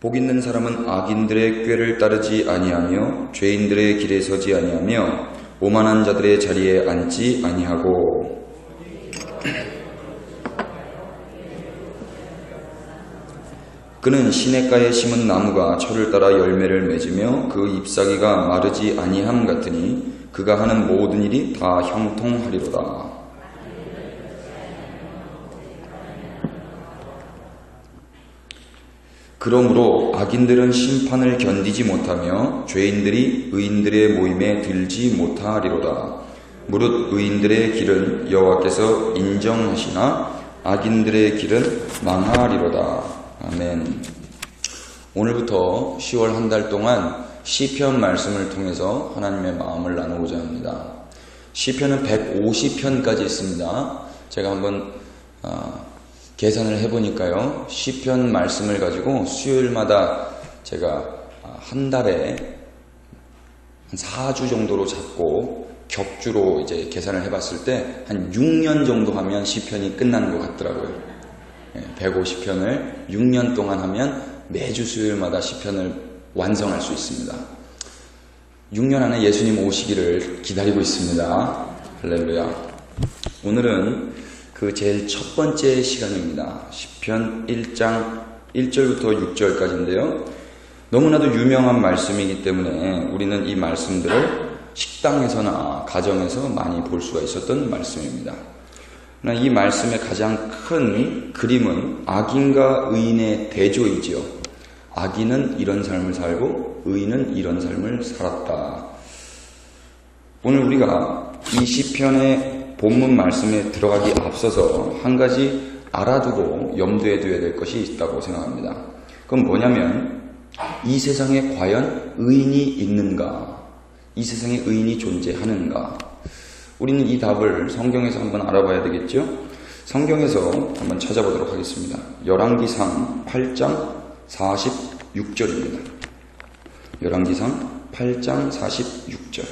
복 있는 사람은 악인들의 꾀를 따르지 아니하며 죄인들의 길에 서지 아니하며 오만한 자들의 자리에 앉지 아니하고 그는 시냇가에 심은 나무가 철을 따라 열매를 맺으며 그 잎사귀가 마르지 아니함 같으니 그가 하는 모든 일이 다 형통하리로다. 그러므로 악인들은 심판을 견디지 못하며 죄인들이 의인들의 모임에 들지 못하리로다. 무릇 의인들의 길은 여호와께서 인정하시나 악인들의 길은 망하리로다. 아멘. 오늘부터 10월 한 달 동안 시편 말씀을 통해서 하나님의 마음을 나누고자 합니다. 시편은 150편까지 있습니다. 제가 한번 계산을 해보니까요, 시편 말씀을 가지고 수요일마다 제가 한 달에 한 4주 정도로 잡고 격주로 이제 계산을 해봤을 때 한 6년 정도 하면 시편이 끝나는 것 같더라고요. 150편을 6년 동안 하면 매주 수요일마다 시편을 완성할 수 있습니다. 6년 안에 예수님 오시기를 기다리고 있습니다. 할렐루야. 오늘은 그 제일 첫 번째 시간입니다. 시편 1장 1절부터 6절까지인데요. 너무나도 유명한 말씀이기 때문에 우리는 이 말씀들을 식당에서나 가정에서 많이 볼 수가 있었던 말씀입니다. 그러나 이 말씀의 가장 큰 그림은 악인과 의인의 대조이지요. 악인은 이런 삶을 살고 의인은 이런 삶을 살았다. 오늘 우리가 이 시편의 본문 말씀에 들어가기 앞서서 한 가지 알아두고 염두에 둬야 될 것이 있다고 생각합니다. 그건 뭐냐면 이 세상에 과연 의인이 있는가? 이 세상에 의인이 존재하는가? 우리는 이 답을 성경에서 한번 알아봐야 되겠죠? 성경에서 한번 찾아보도록 하겠습니다. 열왕기상 8장 46절입니다. 열왕기상 8장 46절.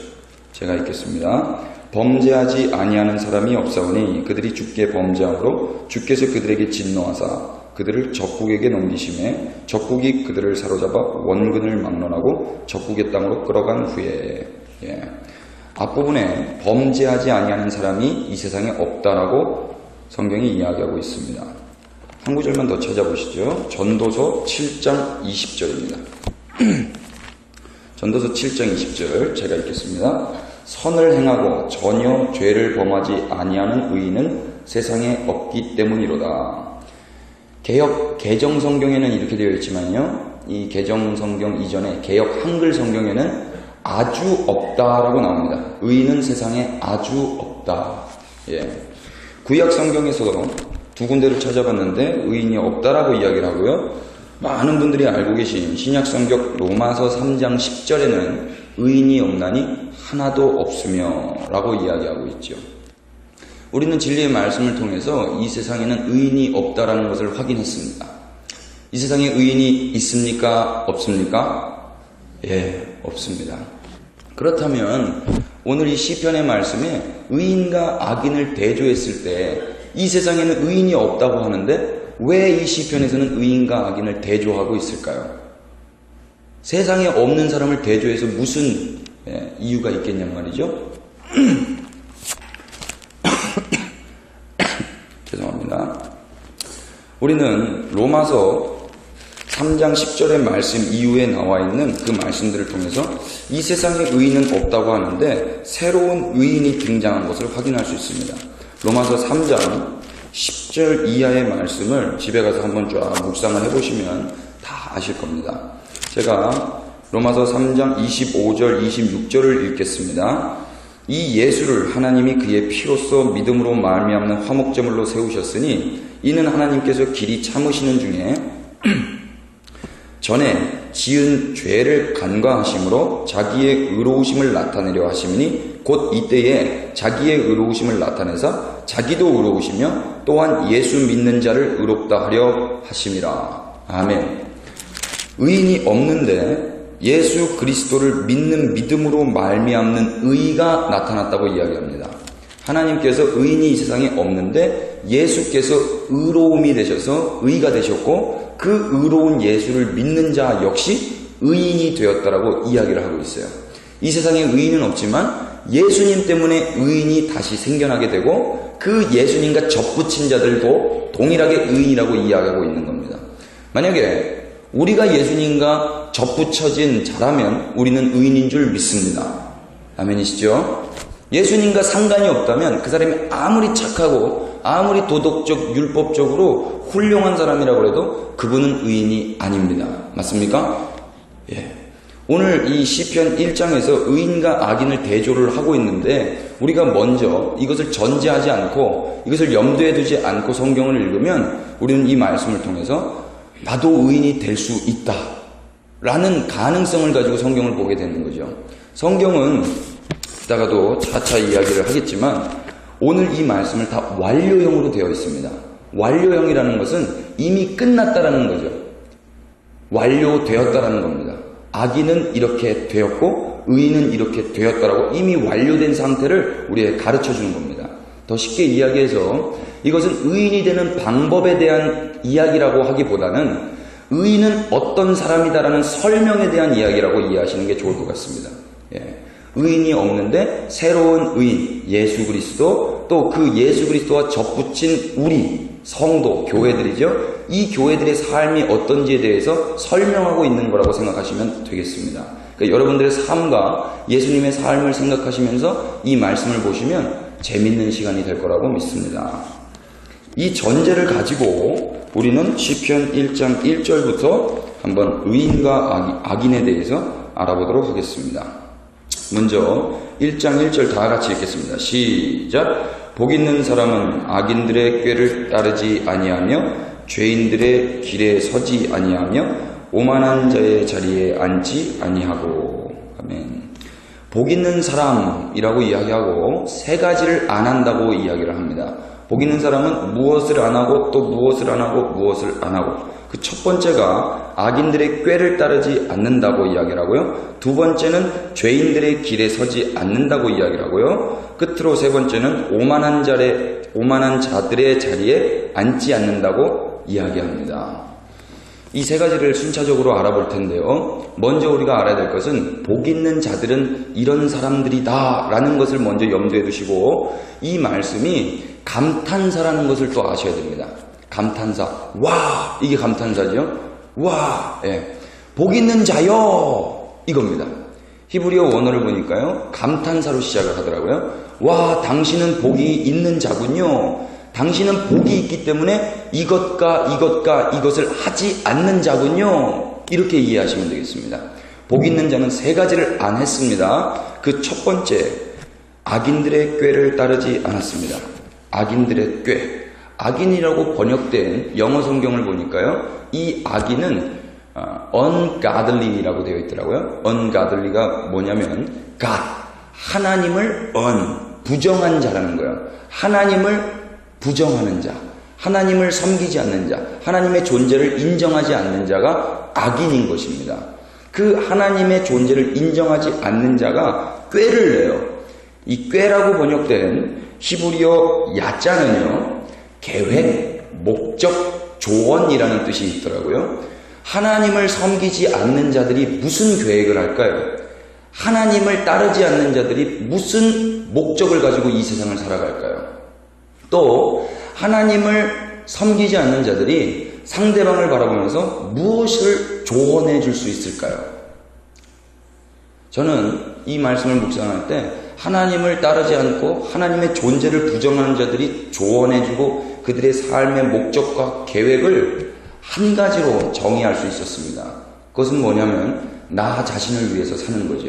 제가 읽겠습니다. 범죄하지 아니하는 사람이 없사오니 그들이 주께 범죄함으로 주께서 그들에게 진노하사 그들을 적국에게 넘기심에 적국이 그들을 사로잡아 원근을 막론하고 적국의 땅으로 끌어간 후에 앞부분에 범죄하지 아니하는 사람이 이 세상에 없다라고 성경이 이야기하고 있습니다. 한 구절만 더 찾아보시죠. 전도서 7장 20절입니다. 전도서 7장 20절 제가 읽겠습니다. 선을 행하고 전혀 죄를 범하지 아니하는 의인은 세상에 없기 때문이로다. 개역 개정 성경에는 이렇게 되어 있지만요, 이 개정 성경 이전에 개역 한글 성경에는 아주 없다라고 나옵니다. 의인은 세상에 아주 없다. 구약 성경에서도 두 군데를 찾아봤는데 의인이 없다라고 이야기를 하고요. 많은 분들이 알고 계신 신약 성경 로마서 3장 10절에는 의인이 없나니 하나도 없으며 라고 이야기하고 있죠. 우리는 진리의 말씀을 통해서 이 세상에는 의인이 없다라는 것을 확인했습니다. 이 세상에 의인이 있습니까? 없습니까? 없습니다. 그렇다면 오늘 이 시편의 말씀에 의인과 악인을 대조했을 때 이 세상에는 의인이 없다고 하는데 왜 이 시편에서는 의인과 악인을 대조하고 있을까요? 세상에 없는 사람을 대조해서 무슨 이유가 있겠냔 말이죠. 죄송합니다. 우리는 로마서 3장 10절의 말씀 이후에 나와 있는 그 말씀들을 통해서 이 세상에 의인은 없다고 하는데 새로운 의인이 등장한 것을 확인할 수 있습니다. 로마서 3장 10절 이하의 말씀을 집에 가서 한번 쫙 묵상을 해보시면 다 아실 겁니다. 제가 로마서 3장 25절 26절을 읽겠습니다. 이 예수를 하나님이 그의 피로써 믿음으로 말미암는 화목제물로 세우셨으니 이는 하나님께서 길이 참으시는 중에 전에 지은 죄를 간과하심으로 자기의 의로우심을 나타내려 하심이니 곧 이때에 자기의 의로우심을 나타내사 자기도 의로우시며 또한 예수 믿는 자를 의롭다 하려 하심이라. 아멘. 의인이 없는데 예수 그리스도를 믿는 믿음으로 말미암는 의가 나타났다고 이야기합니다. 하나님께서 의인이 이 세상에 없는데 예수께서 의로움이 되셔서 의가 되셨고 그 의로운 예수를 믿는 자 역시 의인이 되었다라고 이야기를 하고 있어요. 이 세상에 의인은 없지만 예수님 때문에 의인이 다시 생겨나게 되고 그 예수님과 접붙인 자들도 동일하게 의인이라고 이야기하고 있는 겁니다. 만약에 우리가 예수님과 접붙여진 자라면 우리는 의인인 줄 믿습니다. 아멘이시죠? 예수님과 상관이 없다면 그 사람이 아무리 착하고 아무리 도덕적 율법적으로 훌륭한 사람이라고 해도 그분은 의인이 아닙니다. 맞습니까? 예. 오늘 이 시편 1장에서 의인과 악인을 대조를 하고 있는데 우리가 먼저 이것을 전제하지 않고 이것을 염두에 두지 않고 성경을 읽으면 우리는 이 말씀을 통해서 나도 의인이 될 수 있다 라는 가능성을 가지고 성경을 보게 되는 거죠. 성경은 이따가도 차차 이야기를 하겠지만 오늘 이 말씀을 다 완료형으로 되어 있습니다. 완료형이라는 것은 이미 끝났다라는 거죠. 완료되었다라는 겁니다. 악인은 이렇게 되었고 의인은 이렇게 되었다라고 이미 완료된 상태를 우리에게 가르쳐 주는 겁니다. 더 쉽게 이야기해서 이것은 의인이 되는 방법에 대한 이야기라고 하기보다는 의인은 어떤 사람이다라는 설명에 대한 이야기라고 이해하시는 게 좋을 것 같습니다. 예. 의인이 없는데 새로운 의인, 예수 그리스도, 또 그 예수 그리스도와 접붙인 우리 성도, 교회들이죠. 이 교회들의 삶이 어떤지에 대해서 설명하고 있는 거라고 생각하시면 되겠습니다. 그러니까 여러분들의 삶과 예수님의 삶을 생각하시면서 이 말씀을 보시면 재밌는 시간이 될 거라고 믿습니다. 이 전제를 가지고 우리는 시편 1장 1절부터 한번 의인과 악인에 대해서 알아보도록 하겠습니다. 먼저 1장 1절 다 같이 읽겠습니다. 시작. 복 있는 사람은 악인들의 꾀를 따르지 아니하며 죄인들의 길에 서지 아니하며 오만한 자의 자리에 앉지 아니하고. 아멘. 복 있는 사람이라고 이야기하고 세 가지를 안 한다고 이야기를 합니다. 복 있는 사람은 무엇을 안 하고 또 무엇을 안 하고 무엇을 안 하고, 그 첫 번째가 악인들의 꾀를 따르지 않는다고 이야기를 하고요. 두 번째는 죄인들의 길에 서지 않는다고 이야기를 하고요. 끝으로 세 번째는 오만한 자들의 자리에 앉지 않는다고 이야기합니다. 이 세 가지를 순차적으로 알아볼 텐데요. 먼저 우리가 알아야 될 것은 복 있는 자들은 이런 사람들이다 라는 것을 먼저 염두에 두시고, 이 말씀이 감탄사라는 것을 또 아셔야 됩니다. 감탄사. 와, 이게 감탄사죠. 와, 예. 복 있는 자여, 이겁니다. 히브리어 원어를 보니까요, 감탄사로 시작을 하더라고요. 와, 당신은 복이 있는 자군요. 당신은 복이 있기 때문에 이것을 하지 않는 자군요. 이렇게 이해하시면 되겠습니다. 복 있는 자는 세 가지를 안 했습니다. 그 첫 번째, 악인들의 꾀를 따르지 않았습니다. 악인들의 꾀. 악인이라고 번역된 영어 성경을 보니까요, 이 악인은 ungodly라고 되어 있더라고요. ungodly가 뭐냐면 God, 하나님을 부정한 자라는 거예요. 하나님을 부정하는 자, 하나님을 섬기지 않는 자, 하나님의 존재를 인정하지 않는 자가 악인인 것입니다. 그 하나님의 존재를 인정하지 않는 자가 꾀를 내요. 이 꾀라고 번역된 히브리어 야자는요, 계획, 목적, 조언이라는 뜻이 있더라고요. 하나님을 섬기지 않는 자들이 무슨 계획을 할까요? 하나님을 따르지 않는 자들이 무슨 목적을 가지고 이 세상을 살아갈까요? 또 하나님을 섬기지 않는 자들이 상대방을 바라보면서 무엇을 조언해 줄 수 있을까요? 저는 이 말씀을 묵상할 때 하나님을 따르지 않고 하나님의 존재를 부정하는 자들이 조언해주고 그들의 삶의 목적과 계획을 한 가지로 정의할 수 있었습니다. 그것은 뭐냐면 나 자신을 위해서 사는 거죠.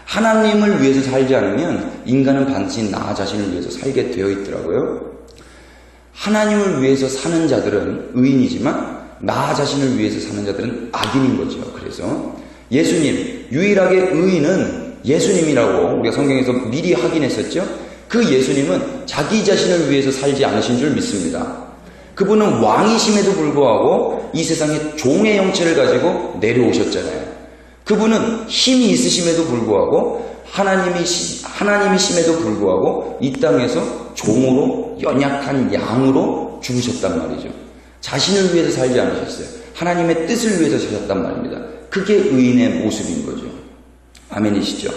하나님을 위해서 살지 않으면 인간은 반드시 나 자신을 위해서 살게 되어 있더라고요. 하나님을 위해서 사는 자들은 의인이지만 나 자신을 위해서 사는 자들은 악인인 거죠. 그래서 예수님, 유일하게 의인은 예수님이라고 우리가 성경에서 미리 확인했었죠. 그 예수님은 자기 자신을 위해서 살지 않으신 줄 믿습니다. 그분은 왕이심에도 불구하고 이 세상에 종의 형체를 가지고 내려오셨잖아요. 그분은 힘이 있으심에도 불구하고 하나님이심에도 불구하고 이 땅에서 종으로 연약한 양으로 죽으셨단 말이죠. 자신을 위해서 살지 않으셨어요. 하나님의 뜻을 위해서 사셨단 말입니다. 그게 의인의 모습인 거죠. 아멘이시죠?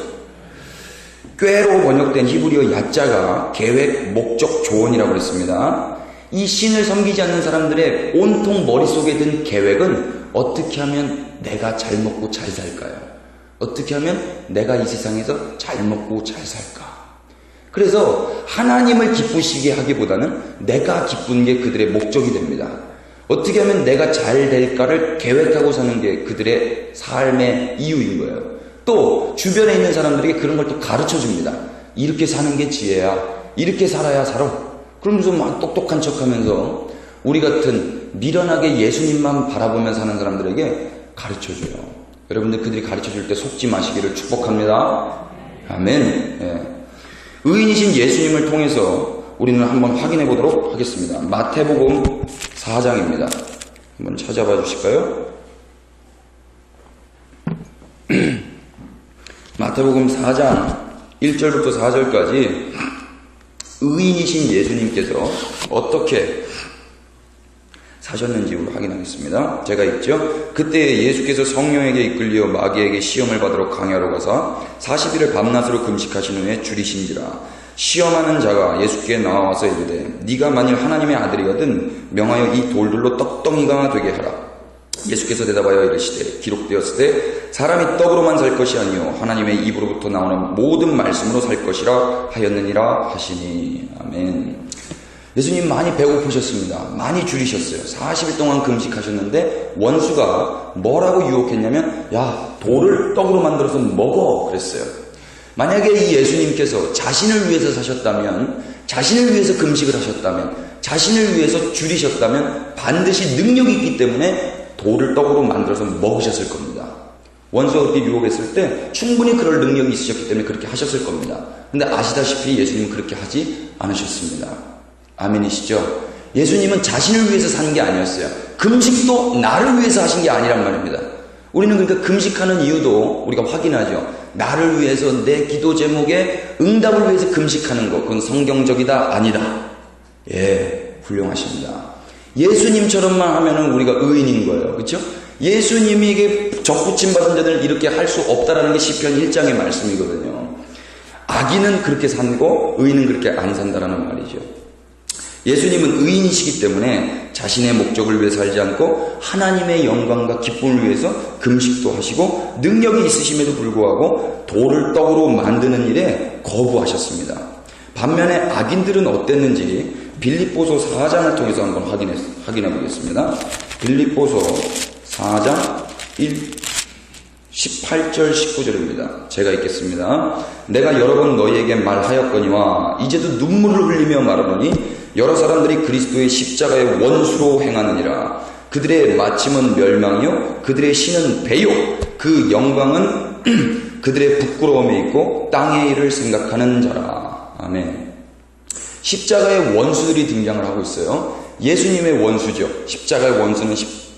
꾀로 번역된 히브리어 야자가 계획, 목적, 조언이라고 했습니다. 이 신을 섬기지 않는 사람들의 온통 머릿속에 든 계획은 어떻게 하면 내가 잘 먹고 잘 살까요? 어떻게 하면 내가 이 세상에서 잘 먹고 잘 살까? 그래서 하나님을 기쁘시게 하기보다는 내가 기쁜 게 그들의 목적이 됩니다. 어떻게 하면 내가 잘 될까를 계획하고 사는 게 그들의 삶의 이유인 거예요. 또 주변에 있는 사람들에게 그런 걸 또 가르쳐 줍니다. 이렇게 사는 게 지혜야. 이렇게 살아야 살아. 그러면서 막 똑똑한 척하면서 우리 같은 미련하게 예수님만 바라보며 사는 사람들에게 가르쳐줘요. 여러분들 그들이 가르쳐줄 때 속지 마시기를 축복합니다. 아멘. 예. 의인이신 예수님을 통해서 우리는 한번 확인해 보도록 하겠습니다. 마태복음 4장입니다. 한번 찾아봐 주실까요? 마태복음 4장 1절부터 4절까지 의인이신 예수님께서 어떻게 사셨는지 우리 확인하겠습니다. 제가 읽죠. 그때 예수께서 성령에게 이끌려 마귀에게 시험을 받으러 강야로 가사 40일을 밤낮으로 금식하신 후에 줄이신지라. 시험하는 자가 예수께 나와서 이르되 네가 만일 하나님의 아들이거든 명하여 이 돌들로 떡덩이가 되게 하라. 예수께서 대답하여 이르시되 기록되었으되 사람이 떡으로만 살 것이 아니요 하나님의 입으로부터 나오는 모든 말씀으로 살 것이라 하였느니라 하시니. 아멘. 예수님 많이 배고프셨습니다. 많이 줄이셨어요. 40일 동안 금식하셨는데 원수가 뭐라고 유혹했냐면 야 돌을 떡으로 만들어서 먹어 그랬어요. 만약에 이 예수님께서 자신을 위해서 사셨다면, 자신을 위해서 금식을 하셨다면, 자신을 위해서 줄이셨다면 반드시 능력이 있기 때문에 돌을 떡으로 만들어서 먹으셨을 겁니다. 원수가 그렇게 유혹했을 때 충분히 그럴 능력이 있으셨기 때문에 그렇게 하셨을 겁니다. 근데 아시다시피 예수님은 그렇게 하지 않으셨습니다. 아멘이시죠? 예수님은 자신을 위해서 사는 게 아니었어요. 금식도 나를 위해서 하신 게 아니란 말입니다. 우리는 그러니까 금식하는 이유도 우리가 확인하죠. 나를 위해서 내 기도 제목에 응답을 위해서 금식하는 것, 그건 성경적이다 아니다. 예, 훌륭하십니다. 예수님처럼만 하면은 우리가 의인인 거예요. 그렇죠? 예수님에게 적부침 받은 자들은 이렇게 할 수 없다라는 게 시편 1장의 말씀이거든요. 악인은 그렇게 산고 의인은 그렇게 안 산다라는 말이죠. 예수님은 의인이시기 때문에 자신의 목적을 위해 살지 않고 하나님의 영광과 기쁨을 위해서 금식도 하시고 능력이 있으심에도 불구하고 돌을 떡으로 만드는 일에 거부하셨습니다. 반면에 악인들은 어땠는지 빌립보서 4장을 통해서 한번 확인해 보겠습니다. 빌립보서 4장 18절 19절입니다. 제가 읽겠습니다. 내가 여러 번 너희에게 말하였거니와 이제도 눈물을 흘리며 말하노니 여러 사람들이 그리스도의 십자가의 원수로 행하느니라. 그들의 마침은 멸망이요 그들의 신은 배요 그 영광은 그들의 부끄러움에 있고 땅의 일을 생각하는 자라. 아멘. 십자가의 원수들이 등장을 하고 있어요. 예수님의 원수죠. 십자가의 원수는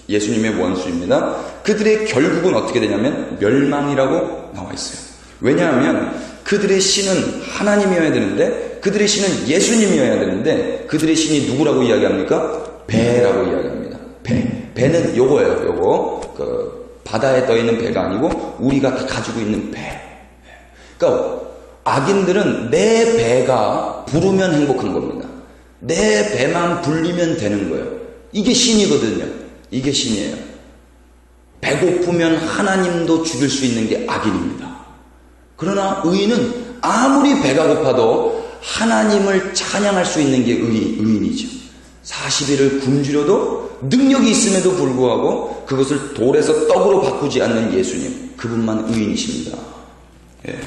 예수님의 원수입니다. 그들의 결국은 어떻게 되냐면 멸망이라고 나와 있어요. 왜냐하면 그들의 신은 하나님이어야 되는데 그들의 신은 예수님이어야 되는데 그들의 신이 누구라고 이야기합니까? 배라고 이야기합니다. 배는 요거예요. 요거 바다에 떠있는 배가 아니고 우리가 다 가지고 있는 배. 그러니까 악인들은 내 배가 부르면 행복한 겁니다. 내 배만 불리면 되는 거예요. 이게 신이거든요. 이게 신이에요. 배고프면 하나님도 죽일 수 있는 게 악인입니다. 그러나 의인은 아무리 배가 고파도 하나님을 찬양할 수 있는 게 의인이죠. 40일을 굶주려도 능력이 있음에도 불구하고 그것을 돌에서 떡으로 바꾸지 않는 예수님, 그분만 의인이십니다. 예.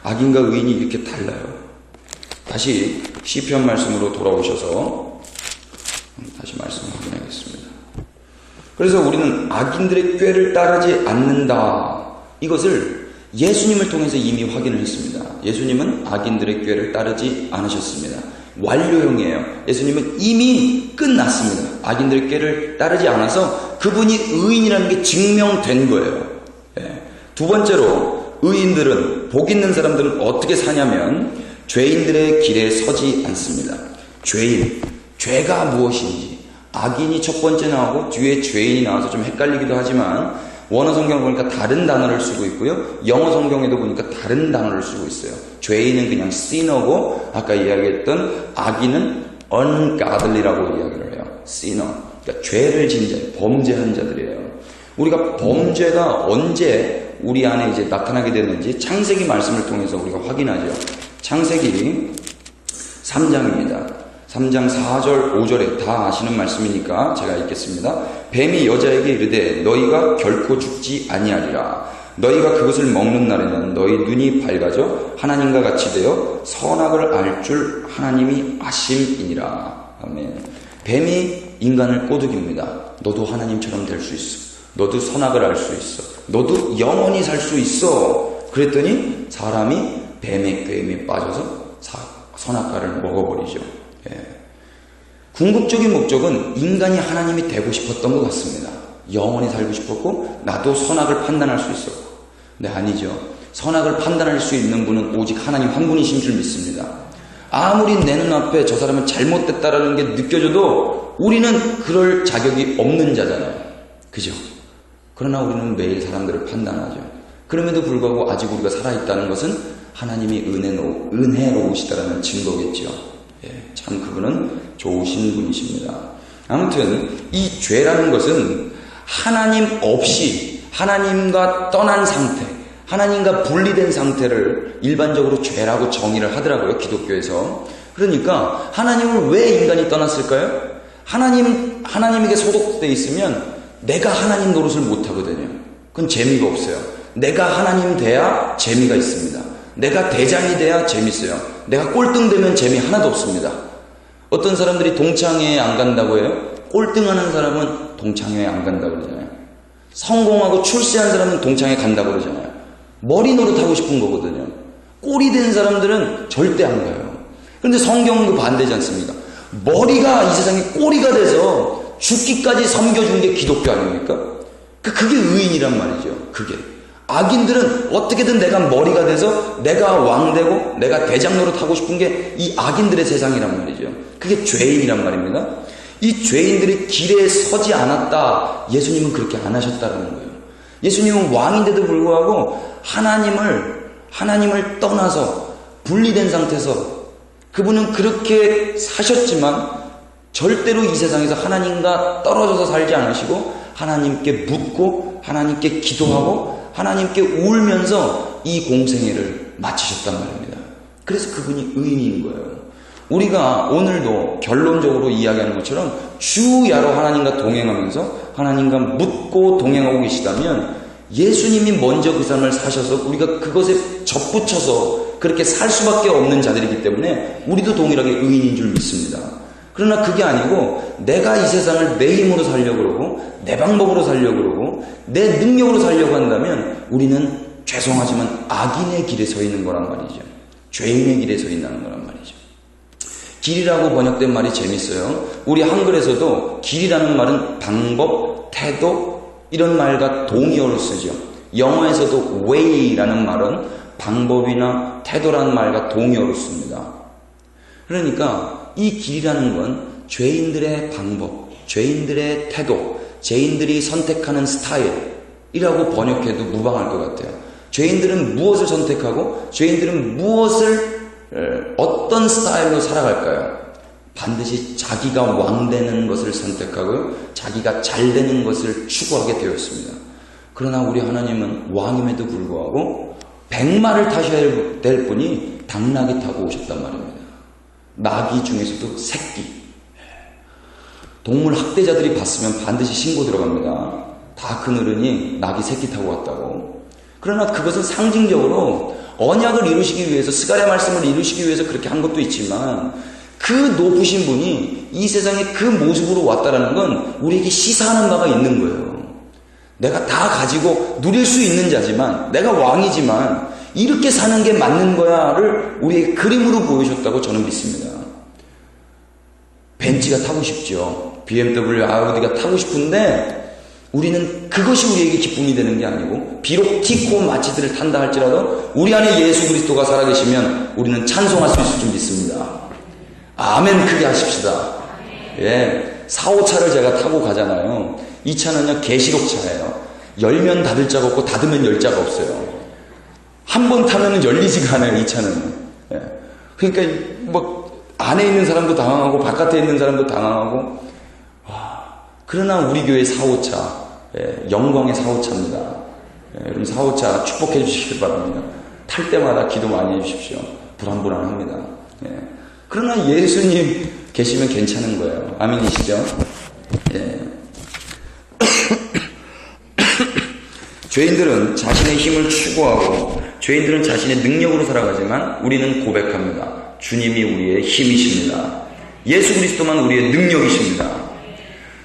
악인과 의인이 이렇게 달라요. 다시 시편 말씀으로 돌아오셔서 다시 말씀 확인하겠습니다. 그래서 우리는 악인들의 꾀를 따르지 않는다. 이것을 예수님을 통해서 이미 확인을 했습니다. 예수님은 악인들의 꾀를 따르지 않으셨습니다. 완료형이에요. 예수님은 이미 끝났습니다. 악인들의 꾀를 따르지 않아서 그분이 의인이라는 게 증명된 거예요. 예. 두 번째로 의인들은, 복 있는 사람들은 어떻게 사냐면 죄인들의 길에 서지 않습니다. 죄가 무엇인지 악인이 첫 번째 나오고 뒤에 죄인이 나와서 좀 헷갈리기도 하지만 원어 성경을 보니까 다른 단어를 쓰고 있고요. 영어 성경에도 보니까 다른 단어를 쓰고 있어요. 죄인은 그냥 sinner고 아까 이야기했던 악인은 ungodly라고 이야기를 해요. sinner. 그러니까 죄를 지은 자, 범죄한 자들이에요. 우리가 범죄가 언제 우리 안에 이제 나타나게 되는지 창세기 말씀을 통해서 우리가 확인하죠. 창세기 3장입니다. 3장 4절 5절에 다 아시는 말씀이니까 제가 읽겠습니다. 뱀이 여자에게 이르되 너희가 결코 죽지 아니하리라. 너희가 그것을 먹는 날에는 너희 눈이 밝아져 하나님과 같이 되어 선악을 알 줄 하나님이 아심이니라. 아멘. 뱀이 인간을 꼬드깁니다. 너도 하나님처럼 될 수 있어. 너도 선악을 알 수 있어. 너도 영원히 살 수 있어. 그랬더니 사람이 뱀의 꾀임에 빠져서 선악과를 먹어버리죠. 예. 궁극적인 목적은 인간이 하나님이 되고 싶었던 것 같습니다. 영원히 살고 싶었고 나도 선악을 판단할 수 있었고. 네, 아니죠. 선악을 판단할 수 있는 분은 오직 하나님 한 분이신 줄 믿습니다. 아무리 내 눈앞에 저 사람은 잘못됐다라는 게 느껴져도 우리는 그럴 자격이 없는 자잖아요. 그죠? 그러나 우리는 매일 사람들을 판단하죠. 그럼에도 불구하고 아직 우리가 살아있다는 것은 하나님이 은혜로우시다라는 증거겠죠. 예, 참 그분은 좋으신 분이십니다. 아무튼 이 죄라는 것은 하나님 없이 하나님과 떠난 상태, 하나님과 분리된 상태를 일반적으로 죄라고 정의를 하더라고요. 기독교에서. 그러니까 하나님을 왜 인간이 떠났을까요? 하나님에게 소속되어 있으면 내가 하나님 노릇을 못하거든요. 그건 재미가 없어요. 내가 하나님 돼야 재미가 있습니다. 내가 대장이 돼야 재밌어요. 내가 꼴등되면 재미 하나도 없습니다. 어떤 사람들이 동창회에 안 간다고 해요? 꼴등하는 사람은 동창회에 안 간다고 그러잖아요. 성공하고 출세한 사람은 동창회 간다고 그러잖아요. 머리 노릇하고 싶은 거거든요. 꼴이 된 사람들은 절대 안 가요. 그런데 성경은 그 반대지 않습니까? 머리가 이 세상에 꼬리가 돼서 죽기까지 섬겨준 게 기독교 아닙니까? 그게 의인이란 말이죠. 그게. 악인들은 어떻게든 내가 머리가 돼서 내가 왕되고 내가 대장 노릇하고 싶은 게 이 악인들의 세상이란 말이죠. 그게 죄인이란 말입니다. 이 죄인들이 길에 서지 않았다. 예수님은 그렇게 안 하셨다는 거예요. 예수님은 왕인데도 불구하고 하나님을 떠나서 분리된 상태에서 그분은 그렇게 사셨지만 절대로 이 세상에서 하나님과 떨어져서 살지 않으시고 하나님께 묻고 하나님께 기도하고 하나님께 울면서 이 공생애를 마치셨단 말입니다. 그래서 그분이 의인인 거예요. 우리가 오늘도 결론적으로 이야기하는 것처럼 주야로 하나님과 동행하면서 하나님과 묻고 동행하고 계시다면 예수님이 먼저 그 삶을 사셔서 우리가 그것에 접붙여서 그렇게 살 수밖에 없는 자들이기 때문에 우리도 동일하게 의인인 줄 믿습니다. 그러나 그게 아니고 내가 이 세상을 내 힘으로 살려고 그러고 내 방법으로 살려고 그러고 내 능력으로 살려고 한다면 우리는 죄송하지만 악인의 길에 서 있는 거란 말이죠. 죄인의 길에 서 있는 거란 말이죠. 길이라고 번역된 말이 재밌어요. 우리 한글에서도 길이라는 말은 방법, 태도 이런 말과 동의어로 쓰죠. 영어에서도 way라는 말은 방법이나 태도라는 말과 동의어로 씁니다. 그러니까 이 길이라는 건 죄인들의 방법, 죄인들의 태도, 죄인들이 선택하는 스타일이라고 번역해도 무방할 것 같아요. 죄인들은 무엇을 선택하고 죄인들은 어떤 스타일로 살아갈까요? 반드시 자기가 왕 되는 것을 선택하고요. 자기가 잘 되는 것을 추구하게 되었습니다. 그러나 우리 하나님은 왕임에도 불구하고 백마를 타셔야 될 분이 당나귀 타고 오셨단 말입니다. 나귀 중에서도 새끼. 동물 학대자들이 봤으면 반드시 신고 들어갑니다. 다 큰 어른이 나귀 새끼 타고 왔다고. 그러나 그것은 상징적으로 언약을 이루시기 위해서 스가랴 말씀을 이루시기 위해서 그렇게 한 것도 있지만 그 높으신 분이 이 세상에 그 모습으로 왔다라는 건 우리에게 시사하는 바가 있는 거예요. 내가 다 가지고 누릴 수 있는 자지만 내가 왕이지만 이렇게 사는 게 맞는 거야를 우리에게 그림으로 보여줬다고 저는 믿습니다. 벤츠가 타고 싶죠. BMW, 아우디가 타고 싶은데 우리는 그것이 우리에게 기쁨이 되는 게 아니고 비록 티코 마치드를 탄다 할지라도 우리 안에 예수 그리스도가 살아계시면 우리는 찬송할 수 있을 줄 믿습니다. 아멘 크게 하십시다. 예, 4호차를 제가 타고 가잖아요. 이 차는요, 계시록 차예요. 열면 닫을 자가 없고 닫으면 열 자가 없어요. 한 번 타면은 열리지가 않아요, 이 차는. 예. 그러니까 뭐 안에 있는 사람도 당황하고 바깥에 있는 사람도 당황하고. 그러나 우리 교회 4호차, 예, 영광의 4호차입니다. 예, 여러분 4호차 축복해 주시길 바랍니다. 탈 때마다 기도 많이 해주십시오. 불안불안합니다. 예. 그러나 예수님 계시면 괜찮은 거예요. 아멘이시죠? 예. 죄인들은 자신의 힘을 추구하고 죄인들은 자신의 능력으로 살아가지만 우리는 고백합니다. 주님이 우리의 힘이십니다. 예수 그리스도만 우리의 능력이십니다.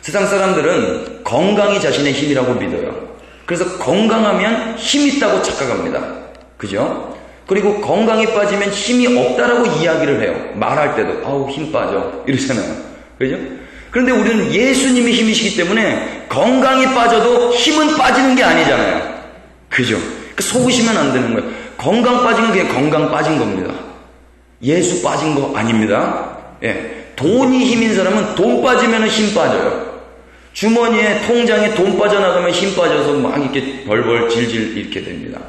세상 사람들은 건강이 자신의 힘이라고 믿어요. 그래서 건강하면 힘 있다고 착각합니다. 그죠? 그리고 건강이 빠지면 힘이 없다라고 이야기를 해요. 말할 때도 아우 힘 빠져 이러잖아요. 그죠? 그런데 우리는 예수님이 힘이시기 때문에 건강이 빠져도 힘은 빠지는 게 아니잖아요. 그죠? 속으시면 안 되는 거예요. 건강 빠진 건 그냥 건강 빠진 겁니다. 예수 빠진 거 아닙니다. 예. 돈이 힘인 사람은 돈 빠지면 힘 빠져요. 주머니에 통장에 돈 빠져나가면 힘 빠져서 막 이렇게 벌벌 질질 이렇게 됩니다.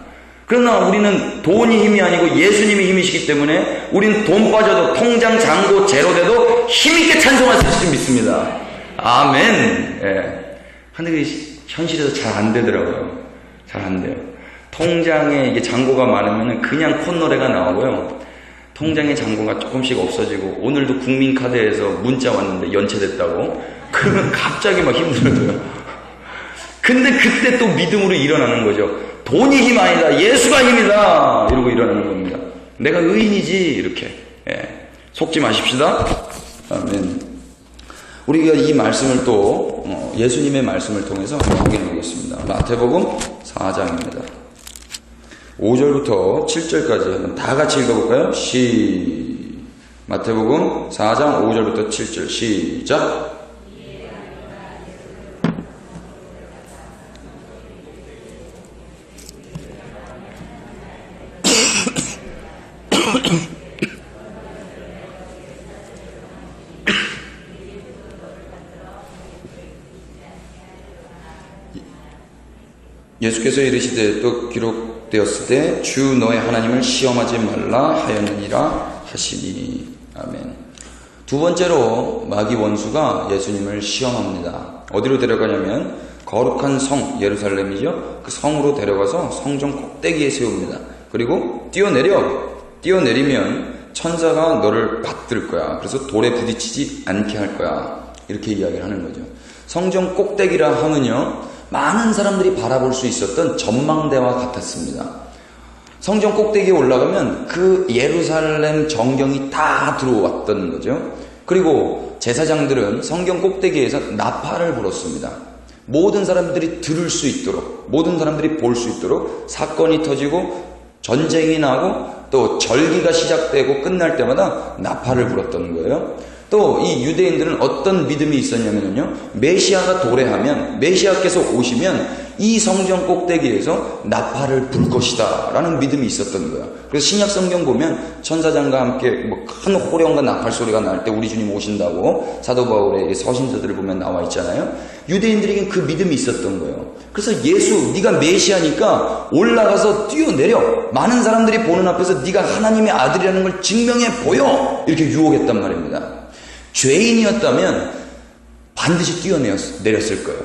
그러나 우리는 돈이 힘이 아니고 예수님이 힘이시기 때문에 우리는 돈 빠져도 통장 잔고 제로 돼도 힘있게 찬송할 수 있을 줄 믿습니다. 아멘. 예. 근데 현실에서 잘 안 되더라고요. 잘 안 돼요. 통장에 이게 잔고가 많으면 그냥 콧노래가 나오고요. 통장에 잔고가 조금씩 없어지고 오늘도 국민카드에서 문자 왔는데 연체됐다고 그러면 갑자기 막 힘들어져요. 근데 그때 또 믿음으로 일어나는 거죠. 돈이 힘 아니다. 예수가 힘이다. 이러고 일어나는 겁니다. 내가 의인이지. 이렇게. 예. 속지 마십시다. 아멘. 우리가 이 말씀을 또 예수님의 말씀을 통해서 확인해 보겠습니다. 마태복음 4장입니다. 5절부터 7절까지 한번 다 같이 읽어볼까요? 마태복음 4장 5절부터 7절 시작. 예수께서 이르시되 또 기록되었을 때 주 너의 하나님을 시험하지 말라 하였느니라 하시니. 아멘. 두 번째로 마귀 원수가 예수님을 시험합니다. 어디로 데려가냐면 거룩한 성 예루살렘이죠. 그 성으로 데려가서 성전 꼭대기에 세웁니다. 그리고 뛰어내리면 천사가 너를 받들 거야. 그래서 돌에 부딪히지 않게 할 거야. 이렇게 이야기를 하는 거죠. 성전 꼭대기라 하면요, 많은 사람들이 바라볼 수 있었던 전망대와 같았습니다. 성전 꼭대기에 올라가면 그 예루살렘 전경이 다 들어왔던 거죠. 그리고 제사장들은 성경 꼭대기에서 나팔을 불었습니다. 모든 사람들이 들을 수 있도록, 모든 사람들이 볼 수 있도록 사건이 터지고 전쟁이 나고 또 절기가 시작되고 끝날 때마다 나팔을 불었던 거예요. 또 이 유대인들은 어떤 믿음이 있었냐면요, 메시아가 도래하면, 메시아께서 오시면 이 성전 꼭대기에서 나팔을 불 것이다 라는 믿음이 있었던 거예요. 그래서 신약 성경 보면 천사장과 함께 큰 호령과 나팔 소리가 날 때 우리 주님 오신다고 사도 바울의 서신서들을 보면 나와 있잖아요. 유대인들에겐 그 믿음이 있었던 거예요. 그래서 예수, 네가 메시아니까 올라가서 뛰어내려, 많은 사람들이 보는 앞에서 네가 하나님의 아들이라는 걸 증명해 보여, 이렇게 유혹했단 말입니다. 죄인이었다면 반드시 뛰어내렸을 거예요.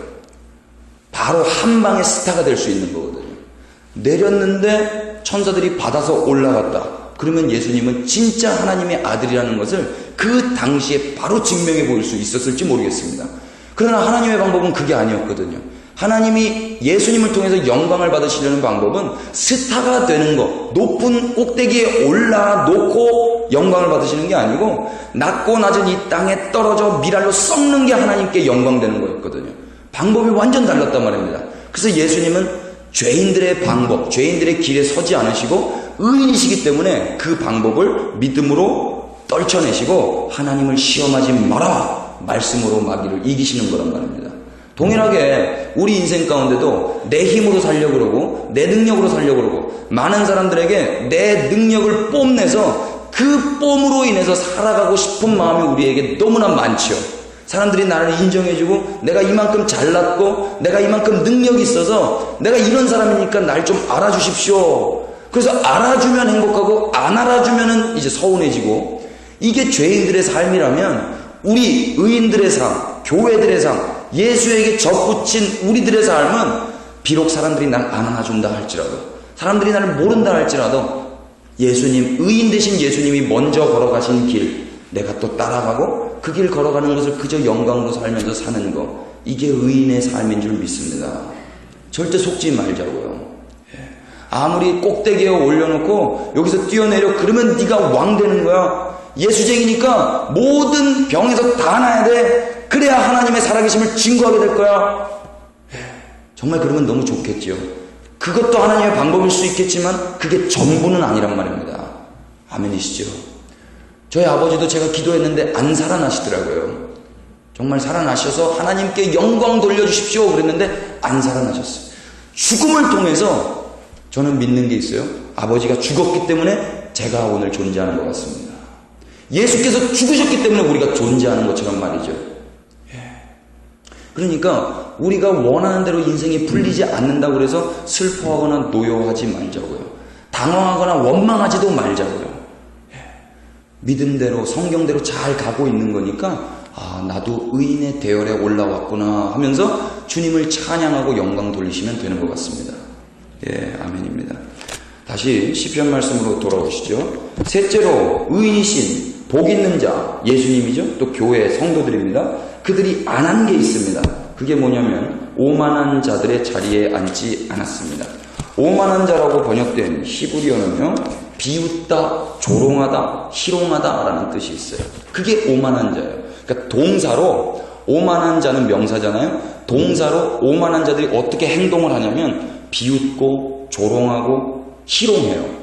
바로 한 방에 스타가 될 수 있는 거거든요. 내렸는데 천사들이 받아서 올라갔다. 그러면 예수님은 진짜 하나님의 아들이라는 것을 그 당시에 바로 증명해 보일 수 있었을지 모르겠습니다. 그러나 하나님의 방법은 그게 아니었거든요. 하나님이 예수님을 통해서 영광을 받으시려는 방법은 스타가 되는 것, 높은 꼭대기에 올라놓고 영광을 받으시는 게 아니고 낮고 낮은 이 땅에 떨어져 미랄로 썩는 게 하나님께 영광되는 거였거든요. 방법이 완전 달랐단 말입니다. 그래서 예수님은 죄인들의 방법, 죄인들의 길에 서지 않으시고 의인이시기 때문에 그 방법을 믿음으로 떨쳐내시고 하나님을 시험하지 마라, 말씀으로 마귀를 이기시는 거란 말입니다. 동일하게 우리 인생 가운데도 내 힘으로 살려고 그러고 내 능력으로 살려고 그러고 많은 사람들에게 내 능력을 뽐내서 그 뽐으로 인해서 살아가고 싶은 마음이 우리에게 너무나 많지요. 사람들이 나를 인정해주고 내가 이만큼 잘났고 내가 이만큼 능력이 있어서 내가 이런 사람이니까 날 좀 알아주십시오. 그래서 알아주면 행복하고 안 알아주면 이제 서운해지고, 이게 죄인들의 삶이라면 우리 의인들의 삶, 교회들의 삶, 예수에게 접붙인 우리들의 삶은 비록 사람들이 날 안 안아준다 할지라도, 사람들이 나를 모른다 할지라도 예수님, 의인 되신 예수님이 먼저 걸어가신 길 내가 또 따라가고 그 길 걸어가는 것을 그저 영광으로 살면서 사는 거, 이게 의인의 삶인 줄 믿습니다. 절대 속지 말자고요. 아무리 꼭대기에 올려놓고 여기서 뛰어내려 그러면 네가 왕 되는 거야. 예수쟁이니까 모든 병에서 다 나야 돼. 그래야 하나님의 살아계심을 증거하게 될 거야. 정말 그러면 너무 좋겠지요. 그것도 하나님의 방법일 수 있겠지만 그게 전부는 아니란 말입니다. 아멘이시죠? 저희 아버지도 제가 기도했는데 안 살아나시더라고요. 정말 살아나셔서 하나님께 영광 돌려주십시오 그랬는데 안 살아나셨어요. 죽음을 통해서 저는 믿는 게 있어요. 아버지가 죽었기 때문에 제가 오늘 존재하는 것 같습니다. 예수께서 죽으셨기 때문에 우리가 존재하는 것처럼 말이죠. 그러니까 우리가 원하는 대로 인생이 풀리지 않는다고 해서 슬퍼하거나 노여워하지 말자고요. 당황하거나 원망하지도 말자고요. 믿음대로 성경대로 잘 가고 있는 거니까 나도 의인의 대열에 올라왔구나 하면서 주님을 찬양하고 영광 돌리시면 되는 것 같습니다. 아멘입니다. 다시 시편 말씀으로 돌아오시죠. 셋째로 의인이신 복 있는 자, 예수님이죠. 또 교회 성도들입니다. 그들이 안 한 게 있습니다. 그게 뭐냐면 오만한 자들의 자리에 앉지 않았습니다. 오만한 자라고 번역된 히브리어는요, 비웃다, 조롱하다, 희롱하다 라는 뜻이 있어요. 그게 오만한 자예요. 그러니까 동사로, 오만한 자는 명사잖아요. 동사로 오만한 자들이 어떻게 행동을 하냐면 비웃고 조롱하고 희롱해요.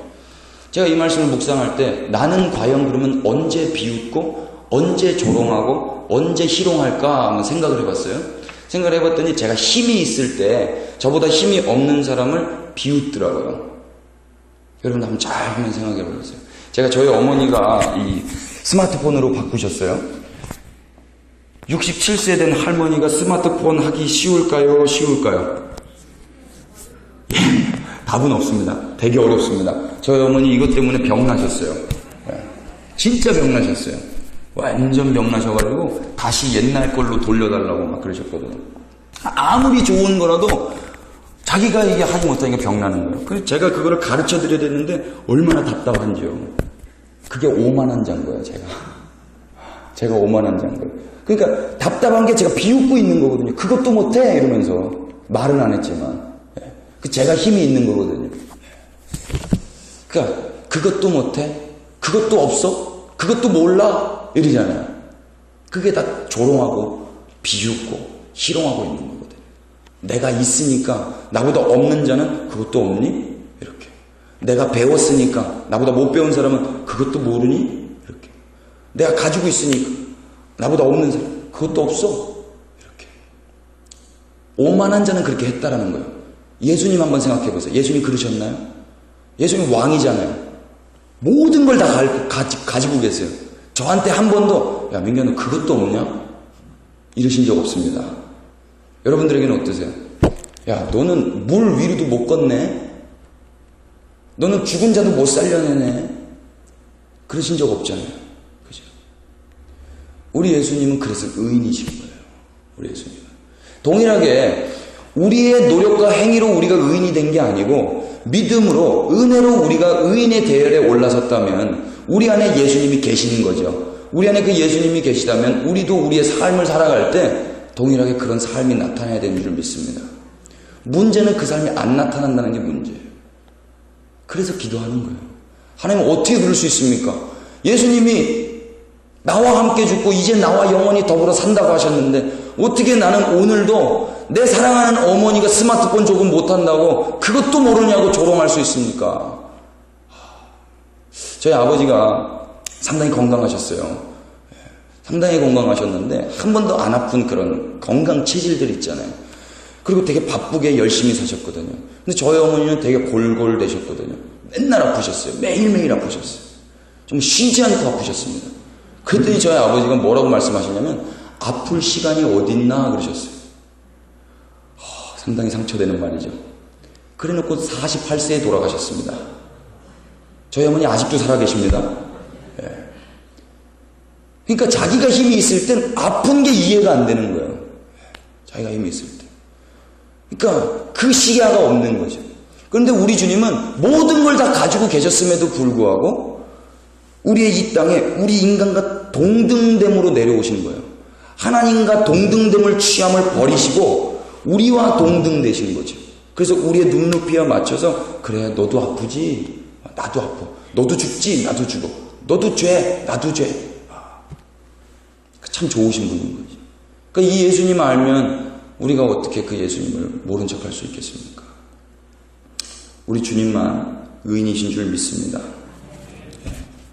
제가 이 말씀을 묵상할 때 나는 과연 그러면 언제 비웃고 언제 조롱하고 언제 희롱할까 한번 생각을 해봤어요. 생각을 해봤더니 제가 힘이 있을 때 저보다 힘이 없는 사람을 비웃더라고요. 여러분도 한번 잘 한번 생각해 보세요. 제가 저희 어머니가 이 스마트폰으로 바꾸셨어요. 67세 된 할머니가 스마트폰 하기 쉬울까요? 쉬울까요? 답은 없습니다. 되게 어렵습니다. 저희 어머니 이것 때문에 병나셨어요. 진짜 병나셨어요. 완전 병나셔가지고 다시 옛날 걸로 돌려달라고 막 그러셨거든요. 아무리 좋은 거라도 자기가 이게 하지 못하니까 병나는 거예요. 그래서 제가 그거를 가르쳐 드려야 되는데 얼마나 답답한지요. 그게 오만한 자인 거예요, 제가 오만한 자인 거예요. 그러니까 답답한 게 제가 비웃고 있는 거거든요. 그것도 못해 이러면서 말은 안 했지만 제가 힘이 있는 거거든요. 그러니까 그것도 못해? 그것도 없어? 그것도 몰라? 이러잖아요. 그게 다 조롱하고 비웃고 희롱하고 있는 거거든요. 내가 있으니까 나보다 없는 자는 그것도 없니? 이렇게. 내가 배웠으니까 나보다 못 배운 사람은 그것도 모르니? 이렇게. 내가 가지고 있으니까 나보다 없는 사람 그것도 없어? 이렇게. 오만한 자는 그렇게 했다라는 거예요. 예수님 한번 생각해 보세요. 예수님 그러셨나요? 예수님 왕이잖아요. 모든 걸 다 가지고 계세요. 저한테 한 번도 야 민규야 너 그것도 없냐? 이러신 적 없습니다. 여러분들에게는 어떠세요? 야 너는 물 위로도 못 걷네? 너는 죽은 자도 못 살려내네? 그러신 적 없잖아요. 그죠? 우리 예수님은 그래서 의인이신 거예요. 우리 예수님은. 동일하게 우리의 노력과 행위로 우리가 의인이 된 게 아니고 믿음으로 은혜로 우리가 의인의 대열에 올라섰다면 우리 안에 예수님이 계시는 거죠. 우리 안에 그 예수님이 계시다면 우리도 우리의 삶을 살아갈 때 동일하게 그런 삶이 나타나야 되는 줄 믿습니다. 문제는 그 삶이 안 나타난다는 게 문제예요. 그래서 기도하는 거예요. 하나님 어떻게 그럴 수 있습니까? 예수님이 나와 함께 죽고 이제 나와 영원히 더불어 산다고 하셨는데 어떻게 나는 오늘도 내 사랑하는 어머니가 스마트폰 조금 못한다고 그것도 모르냐고 조롱할 수 있습니까? 저희 아버지가 상당히 건강하셨어요. 상당히 건강하셨는데 한 번도 안 아픈 그런 건강 체질들 있잖아요. 그리고 되게 바쁘게 열심히 사셨거든요. 근데 저희 어머니는 되게 골골대셨거든요. 맨날 아프셨어요. 매일매일 아프셨어요. 정말 쉬지 않고 아프셨습니다. 그랬더니 저희 아버지가 뭐라고 말씀하시냐면 아플 시간이 어딨나 그러셨어요. 상당히 상처되는 말이죠. 그래놓고 48세에 돌아가셨습니다. 저희 어머니 아직도 살아계십니다. 예. 그러니까 자기가 힘이 있을 땐 아픈 게 이해가 안 되는 거예요. 자기가 힘이 있을 때. 그러니까 그 시야가 없는 거죠. 그런데 우리 주님은 모든 걸 다 가지고 계셨음에도 불구하고 우리의 이 땅에 우리 인간과 동등됨으로 내려오신 거예요. 하나님과 동등됨을 취함을 버리시고 우리와 동등되신 거죠. 그래서 우리의 눈높이와 맞춰서 그래 너도 아프지? 나도 아파. 너도 죽지? 나도 죽어. 너도 죄? 나도 죄. 참 좋으신 분인 거죠. 그러니까 이 예수님 알면 우리가 어떻게 그 예수님을 모른 척할 수 있겠습니까? 우리 주님만 의인이신 줄 믿습니다.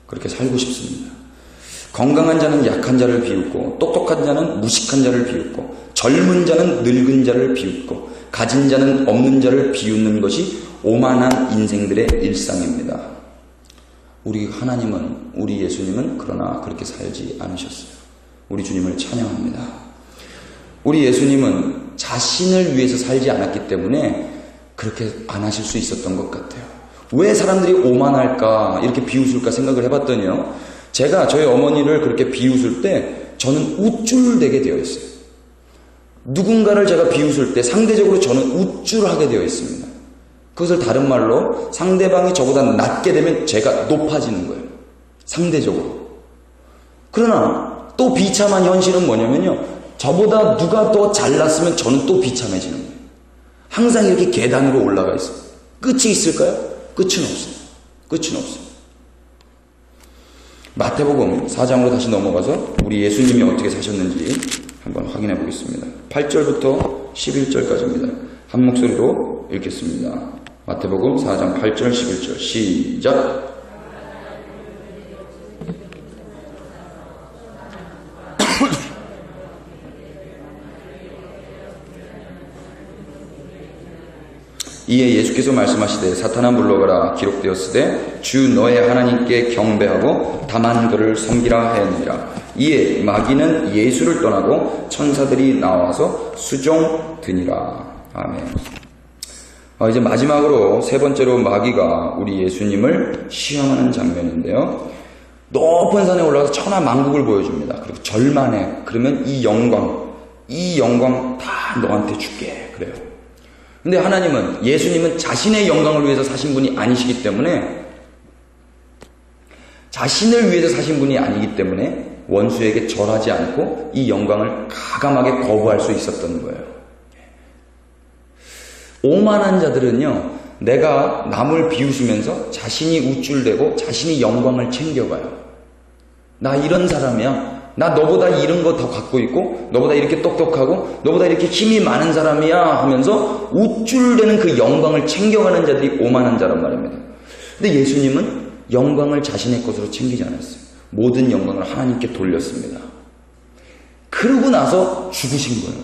그렇게 살고 싶습니다. 건강한 자는 약한 자를 비웃고 똑똑한 자는 무식한 자를 비웃고 젊은 자는 늙은 자를 비웃고 가진 자는 없는 자를 비웃는 것이 오만한 인생들의 일상입니다. 우리 하나님은 우리 예수님은 그러나 그렇게 살지 않으셨어요. 우리 주님을 찬양합니다. 우리 예수님은 자신을 위해서 살지 않았기 때문에 그렇게 안 하실 수 있었던 것 같아요. 왜 사람들이 오만할까 이렇게 비웃을까 생각을 해봤더니요. 제가 저희 어머니를 그렇게 비웃을 때 저는 우쭐대게 되어 있어요. 누군가를 제가 비웃을 때 상대적으로 저는 우쭐하게 되어 있습니다. 그것을 다른 말로 상대방이 저보다 낮게 되면 제가 높아지는 거예요. 상대적으로. 그러나 또 비참한 현실은 뭐냐면요. 저보다 누가 더 잘났으면 저는 또 비참해지는 거예요. 항상 이렇게 계단으로 올라가 있어요. 끝이 있을까요? 끝은 없어요. 끝은 없어요. 마태복음 4장으로 다시 넘어가서 우리 예수님이 어떻게 사셨는지 한번 확인해 보겠습니다. 8절부터 11절까지입니다. 한 목소리로 읽겠습니다. 마태복음 4장 8절 11절 시작. 이에 예수께서 말씀하시되 사탄아 물러가라 기록되었으되 주 너의 하나님께 경배하고 다만 그를 섬기라 하였느니라. 이에 마귀는 예수를 떠나고 천사들이 나와서 수종드니라. 아멘. 이제 마지막으로 세 번째로 마귀가 우리 예수님을 시험하는 장면인데요. 높은 산에 올라가서 천하만국을 보여줍니다. 그리고 절만해. 그러면 이 영광 다 너한테 줄게. 그래요. 근데 하나님은, 예수님은 자신의 영광을 위해서 사신 분이 아니시기 때문에, 자신을 위해서 사신 분이 아니기 때문에 원수에게 절하지 않고 이 영광을 가감하게 거부할 수 있었던 거예요. 오만한 자들은요, 내가 남을 비웃으면서 자신이 우쭐대고 자신이 영광을 챙겨가요. 나 이런 사람이야. 나 너보다 이런 거 더 갖고 있고 너보다 이렇게 똑똑하고 너보다 이렇게 힘이 많은 사람이야 하면서 우쭐대는 그 영광을 챙겨가는 자들이 오만한 자란 말입니다. 근데 예수님은 영광을 자신의 것으로 챙기지 않았어요. 모든 영광을 하나님께 돌렸습니다. 그러고 나서 죽으신 거예요.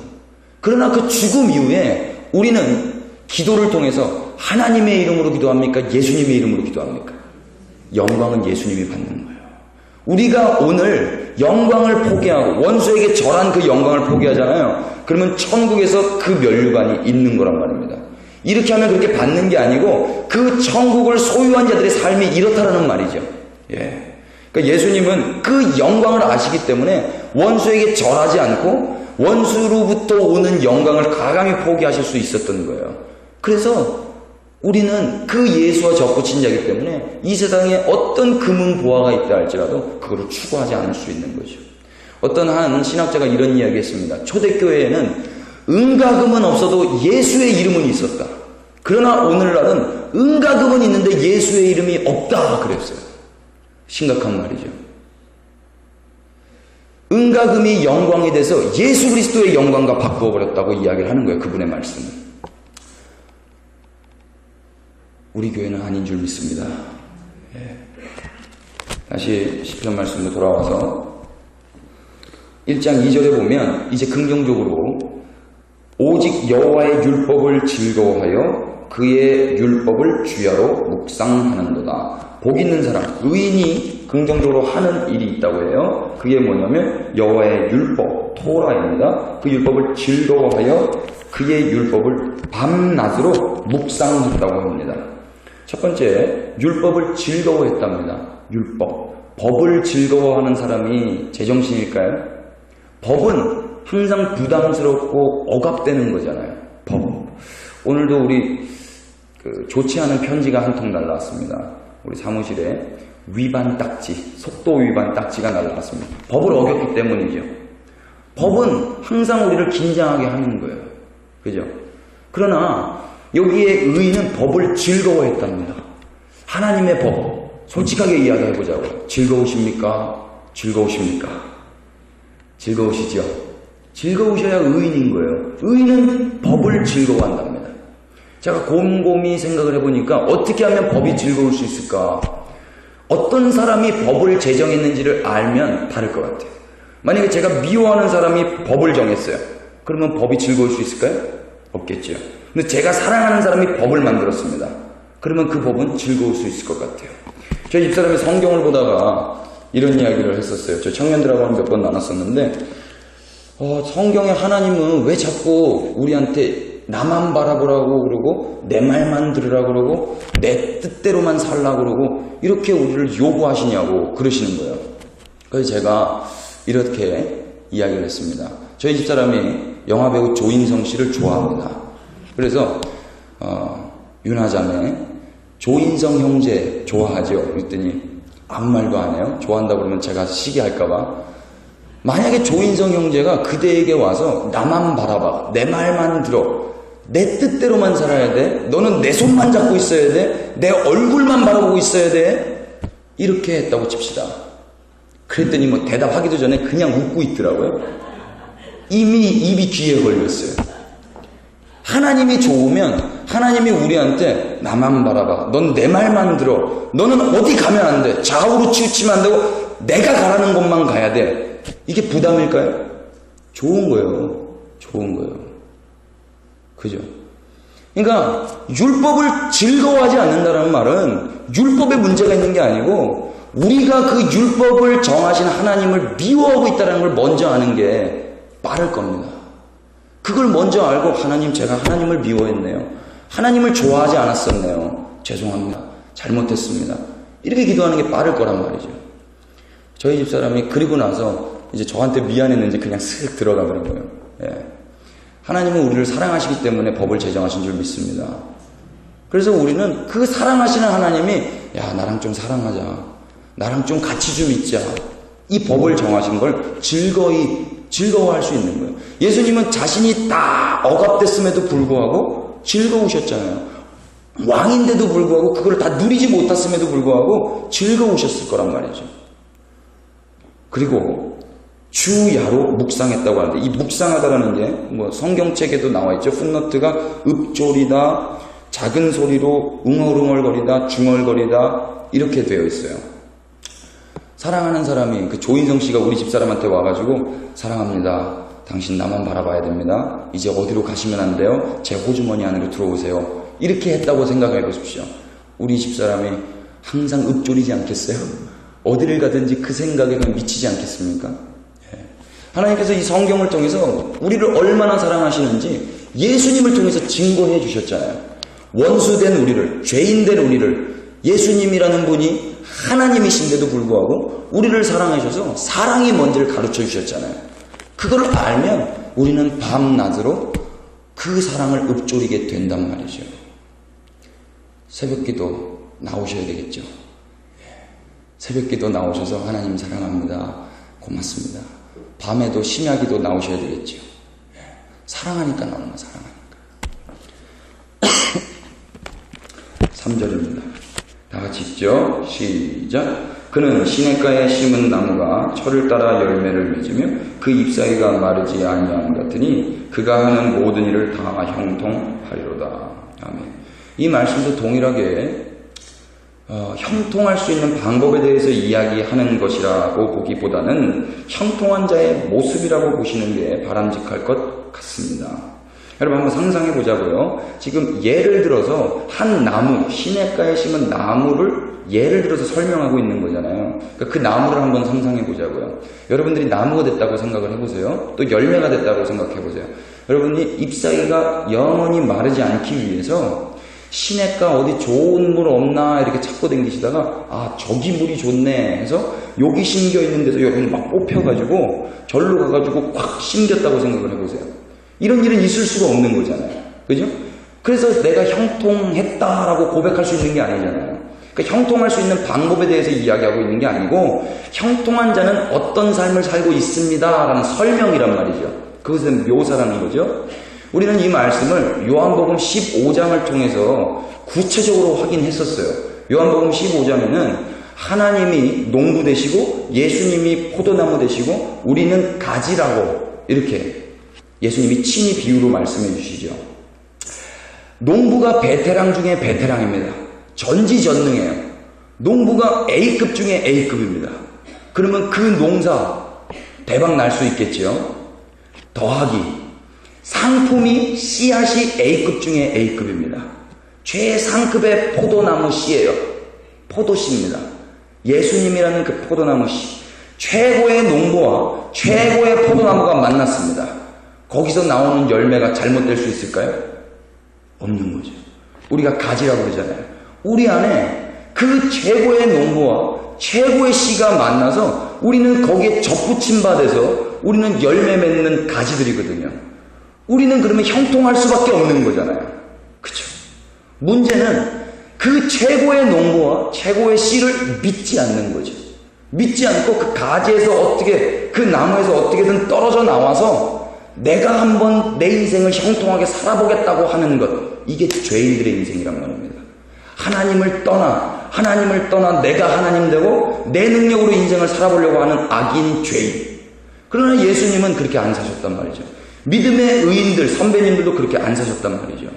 그러나 그 죽음 이후에 우리는 기도를 통해서 하나님의 이름으로 기도합니까? 예수님의 이름으로 기도합니까? 영광은 예수님이 받는 거예요. 우리가 오늘 영광을 포기하고 원수에게 절한 그 영광을 포기하잖아요. 그러면 천국에서 그 면류관이 있는 거란 말입니다. 이렇게 하면 그렇게 받는 게 아니고 그 천국을 소유한 자들의 삶이 이렇다라는 말이죠. 예. 그러니까 예수님은 그 영광을 아시기 때문에 원수에게 절하지 않고 원수로부터 오는 영광을 가감히 포기하실 수 있었던 거예요. 그래서 우리는 그 예수와 접붙인 자이기 때문에 이 세상에 어떤 금은 보화가 있다 할지라도 그거를 추구하지 않을 수 있는 거죠. 어떤 한 신학자가 이런 이야기 했습니다. 초대교회에는 은과 금은 없어도 예수의 이름은 있었다. 그러나 오늘날은 은과 금은 있는데 예수의 이름이 없다 그랬어요. 심각한 말이죠. 은과 금이 영광이 돼서 예수 그리스도의 영광과 바꾸어버렸다고 이야기를 하는 거예요. 그분의 말씀은. 우리 교회는 아닌 줄 믿습니다. 예. 다시 시편 말씀으로 돌아와서 1장 2절에 보면 이제 긍정적으로 오직 여호와의 율법을 즐거워하여 그의 율법을 주야로 묵상하는도다. 복 있는 사람, 의인이 긍정적으로 하는 일이 있다고 해요. 그게 뭐냐면 여호와의 율법, 토라입니다. 그 율법을 즐거워하여 그의 율법을 밤낮으로 묵상한다고 합니다. 첫 번째, 율법을 즐거워했답니다. 율법. 법을 즐거워하는 사람이 제정신일까요? 법은 항상 부담스럽고 억압되는 거잖아요. 법. 오늘도 우리 좋지 않은 편지가 한 통 날라왔습니다. 우리 사무실에 위반 딱지, 속도 위반 딱지가 날라왔습니다. 법을 어겼기 때문이죠. 법은 항상 우리를 긴장하게 하는 거예요. 그죠? 그러나 여기에 의인은 법을 즐거워했답니다. 하나님의 법, 솔직하게 이야기해보자고요. 즐거우십니까? 즐거우십니까? 즐거우시죠? 즐거우셔야 의인인 거예요. 의인은 법을 즐거워한답니다. 제가 곰곰이 생각을 해보니까 어떻게 하면 법이 즐거울 수 있을까? 어떤 사람이 법을 제정했는지를 알면 다를 것 같아요. 만약에 제가 미워하는 사람이 법을 정했어요. 그러면 법이 즐거울 수 있을까요? 없겠죠. 근데 제가 사랑하는 사람이 법을 만들었습니다. 그러면 그 법은 즐거울 수 있을 것 같아요. 저희 집사람이 성경을 보다가 이런 이야기를 했었어요. 저 청년들하고 몇 번 나눴었는데 성경의 하나님은 왜 자꾸 우리한테 나만 바라보라고 그러고 내 말만 들으라고 그러고 내 뜻대로만 살라고 그러고 이렇게 우리를 요구하시냐고 그러시는 거예요. 그래서 제가 이렇게 이야기를 했습니다. 저희 집사람이 영화배우 조인성 씨를 좋아합니다. 그래서 윤하자매 조인성 형제 좋아하죠? 그랬더니 아무 말도 안 해요. 좋아한다고 그러면 제가 시기할까봐. 만약에 조인성 형제가 그대에게 와서 나만 바라봐, 내 말만 들어, 내 뜻대로만 살아야 돼, 너는 내 손만 잡고 있어야 돼, 내 얼굴만 바라보고 있어야 돼, 이렇게 했다고 칩시다. 그랬더니 뭐 대답하기도 전에 그냥 웃고 있더라고요. 이미 입이 귀에 걸렸어요. 하나님이 좋으면 하나님이 우리한테 나만 바라봐, 넌 내 말만 들어, 너는 어디 가면 안 돼, 좌우로 치우치면 안 되고 내가 가라는 곳만 가야 돼. 이게 부담일까요? 좋은 거예요. 좋은 거예요. 그죠? 그러니까 율법을 즐거워하지 않는다는 말은 율법에 문제가 있는 게 아니고 우리가 그 율법을 정하신 하나님을 미워하고 있다는 걸 먼저 아는 게 빠를 겁니다. 그걸 먼저 알고 하나님, 제가 하나님을 미워했네요. 하나님을 좋아하지 않았었네요. 죄송합니다. 잘못했습니다. 이렇게 기도하는 게 빠를 거란 말이죠. 저희 집사람이 그리고 나서 이제 저한테 미안했는지 그냥 슥 들어가더라고요. 예. 하나님은 우리를 사랑하시기 때문에 법을 제정하신 줄 믿습니다. 그래서 우리는 그 사랑하시는 하나님이 야, 나랑 좀 사랑하자, 나랑 좀 같이 좀 있자, 이 법을 정하신 걸 즐거워할 수 있는 거예요. 예수님은 자신이 다 억압됐음에도 불구하고 즐거우셨잖아요. 왕인데도 불구하고 그걸 다 누리지 못했음에도 불구하고 즐거우셨을 거란 말이죠. 그리고 주야로 묵상했다고 하는데 이 묵상하다라는 게 뭐 성경책에도 나와 있죠. 풋노트가 읊조리다, 작은 소리로 웅얼웅얼거리다, 중얼거리다 이렇게 되어 있어요. 사랑하는 사람이 그 조인성 씨가 우리 집사람한테 와가지고 사랑합니다. 당신 나만 바라봐야 됩니다. 이제 어디로 가시면 안 돼요. 제 호주머니 안으로 들어오세요. 이렇게 했다고 생각해 보십시오. 우리 집사람이 항상 읊조리지 않겠어요? 어디를 가든지 그 생각에 미치지 않겠습니까? 하나님께서 이 성경을 통해서 우리를 얼마나 사랑하시는지 예수님을 통해서 증거해 주셨잖아요. 원수된 우리를, 죄인된 우리를 예수님이라는 분이 하나님이신데도 불구하고 우리를 사랑해 주셔서 사랑이 뭔지를 가르쳐 주셨잖아요. 그걸 알면 우리는 밤낮으로 그 사랑을 읊조리게 된단 말이죠. 새벽기도 나오셔야 되겠죠. 새벽기도 나오셔서 하나님 사랑합니다. 고맙습니다. 밤에도 심야기도 나오셔야 되겠죠. 사랑하니까 나오는 거, 사랑하니까. 3절입니다. 다 같이 읽죠. 시작. 그는 시냇가에 심은 나무가 철을 따라 열매를 맺으며 그 잎사귀가 마르지 아니함 같으니 그가 하는 모든 일을 다 형통하리로다. 아멘. 이 말씀도 동일하게 형통할 수 있는 방법에 대해서 이야기하는 것이라고 보기보다는 형통한 자의 모습이라고 보시는 게 바람직할 것 같습니다. 여러분 한번 상상해 보자고요. 지금 예를 들어서 한 나무, 시냇가에 심은 나무를 예를 들어서 설명하고 있는 거잖아요. 그러니까 그 나무를 한번 상상해 보자고요. 여러분들이 나무가 됐다고 생각을 해보세요. 또 열매가 됐다고 생각해 보세요. 여러분이 잎사귀가 영원히 마르지 않기 위해서 시냇가 어디 좋은 물 없나 이렇게 찾고 다니시다가 아 저기 물이 좋네 해서 여기 심겨 있는 데서 여러분이 막 뽑혀가지고 절로 가가지고 꽉 심겼다고 생각을 해보세요. 이런 일은 있을 수가 없는 거잖아요. 그죠? 그래서 내가 형통했다라고 고백할 수 있는 게 아니잖아요. 그러니까 형통할 수 있는 방법에 대해서 이야기하고 있는 게 아니고 형통한 자는 어떤 삶을 살고 있습니다라는 설명이란 말이죠. 그것은 묘사라는 거죠. 우리는 이 말씀을 요한복음 15장을 통해서 구체적으로 확인했었어요. 요한복음 15장에는 하나님이 농부 되시고 예수님이 포도나무 되시고 우리는 가지라고 이렇게 예수님이 친히 비유로 말씀해 주시죠. 농부가 베테랑 중에 베테랑입니다. 전지전능해요. 농부가 A급 중에 A급입니다. 그러면 그 농사 대박 날 수 있겠죠. 더하기 상품이 씨앗이 A급 중에 A급입니다. 최상급의 포도나무 씨예요. 포도씨입니다. 예수님이라는 그 포도나무 씨. 최고의 농부와 최고의 포도나무가 만났습니다. 거기서 나오는 열매가 잘못될 수 있을까요? 없는 거죠. 우리가 가지라고 그러잖아요. 우리 안에 그 최고의 농부와 최고의 씨가 만나서 우리는 거기에 접붙임 받아서 우리는 열매 맺는 가지들이거든요. 우리는 그러면 형통할 수밖에 없는 거잖아요. 그쵸? 문제는 그 최고의 농부와 최고의 씨를 믿지 않는 거죠. 믿지 않고 그 가지에서 어떻게, 그 나무에서 어떻게든 떨어져 나와서 내가 한번 내 인생을 형통하게 살아보겠다고 하는 것, 이게 죄인들의 인생이란 말입니다. 하나님을 떠나 내가 하나님 되고 내 능력으로 인생을 살아보려고 하는 악인 죄인. 그러나 예수님은 그렇게 안 사셨단 말이죠. 믿음의 의인들, 선배님들도 그렇게 안 사셨단 말이죠.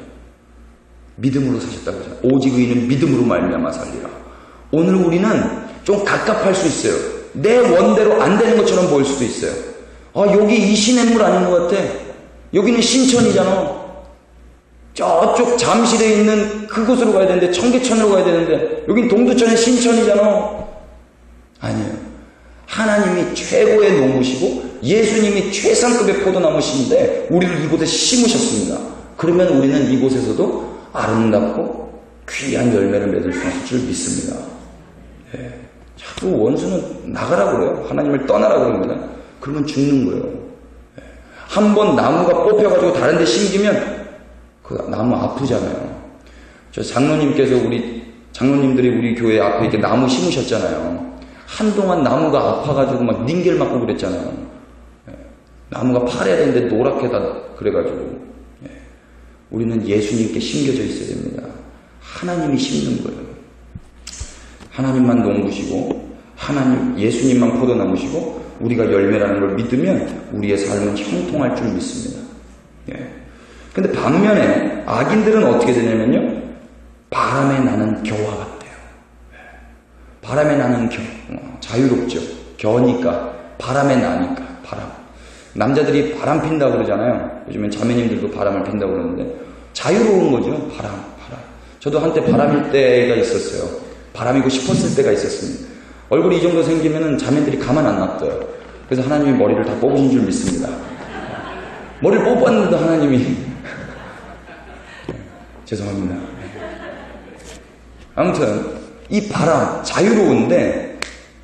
믿음으로 사셨다고 하죠. 오직 의인은 믿음으로 말미암아 살리라. 오늘 우리는 좀 갑갑할 수 있어요. 내 원대로 안 되는 것처럼 보일 수도 있어요. 아, 여기 이 시냇물 아닌 것 같아. 여기는 신천이잖아. 저쪽 잠실에 있는 그곳으로 가야 되는데, 청계천으로 가야 되는데, 여긴 동두천의 신천이잖아. 아니에요. 하나님이 최고의 농부시고 예수님이 최상급의 포도나무신데 우리를 이곳에 심으셨습니다. 그러면 우리는 이곳에서도 아름답고 귀한 열매를 맺을 수 있을 줄 믿습니다. 예. 자꾸 원수는 나가라 그래요. 하나님을 떠나라 그럽니다. 그러면 죽는 거예요. 예. 한번 나무가 뽑혀가지고 다른 데 심기면 그 나무 아프잖아요. 저 장로님께서 장로님들이 우리 교회 앞에 이렇게 나무 심으셨잖아요. 한동안 나무가 아파가지고 막 닌겔 맞고 그랬잖아요. 예. 나무가 파래야 되는데 노랗게 다 그래가지고. 예. 우리는 예수님께 심겨져 있어야 됩니다. 하나님이 심는 거예요. 하나님만 농부시고 예수님만 포도나무시고 우리가 열매라는 걸 믿으면 우리의 삶은 형통할 줄 믿습니다. 예. 근데 반면에 악인들은 어떻게 되냐면요. 바람에 나는 겨와 같아요. 예. 바람에 나는 겨. 자유롭죠. 겨니까 바람에 나니까 바람. 남자들이 바람 핀다고 그러잖아요. 요즘엔 자매님들도 바람을 핀다고 그러는데 자유로운 거죠. 바람. 저도 한때 바람일 때가 있었어요. 바람이고 싶었을 때가 있었습니다. 얼굴이 이 정도 생기면은 자매들이 가만 안 놔둬요. 그래서 하나님이 머리를 다 뽑으신 줄 믿습니다. 머리를 뽑았는데 하나님이 죄송합니다. 아무튼 이 바람 자유로운데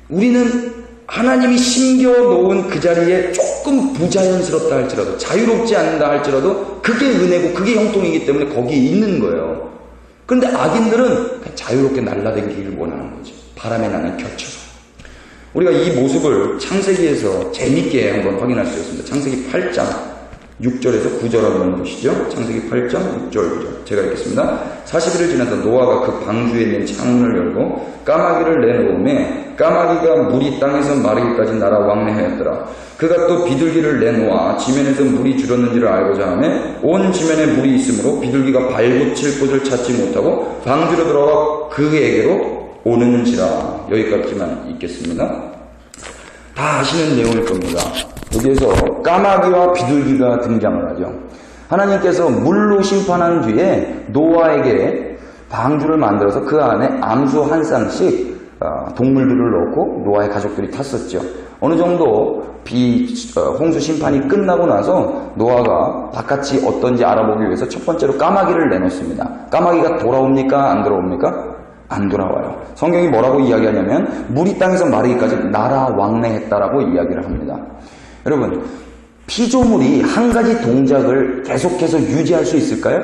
우리는 하나님이 심겨놓은 그 자리에 조금 부자연스럽다 할지라도 자유롭지 않다 할지라도 그게 은혜고 그게 형통이기 때문에 거기에 있는 거예요. 그런데 악인들은 자유롭게 날아다니기를 원하는 거죠. 바람에 나는 겹쳐서. 우리가 이 모습을 창세기에서 재밌게 한번 확인할 수 있습니다. 창세기 8장 6절에서 9절 한번 보시죠. 창세기 8장 6절 9절 제가 읽겠습니다. 40일을 지나서 노아가 그 방주에 있는 창문을 열고 까마귀를 내놓음에 까마귀가 물이 땅에서 마르기까지 날아 왕래하였더라. 그가 또 비둘기를 내놓아 지면에서 물이 줄었는지를 알고자 하며 온 지면에 물이 있으므로 비둘기가 발붙일 곳을 찾지 못하고 방주로 들어가 그에게로 오는지라. 여기까지만 읽겠습니다. 다 아시는 내용일 겁니다. 여기에서 까마귀와 비둘기가 등장을 하죠. 하나님께서 물로 심판한 뒤에 노아에게 방주를 만들어서 그 안에 암수 한 쌍씩 동물들을 넣고 노아의 가족들이 탔었죠. 어느 정도 홍수 심판이 끝나고 나서 노아가 바깥이 어떤지 알아보기 위해서 첫 번째로 까마귀를 내놓습니다. 까마귀가 돌아옵니까? 안 돌아옵니까? 안 돌아와요. 성경이 뭐라고 이야기하냐면 물이 땅에서 마르기까지 날아 왕래했다라고 이야기를 합니다. 여러분, 피조물이 한 가지 동작을 계속해서 유지할 수 있을까요?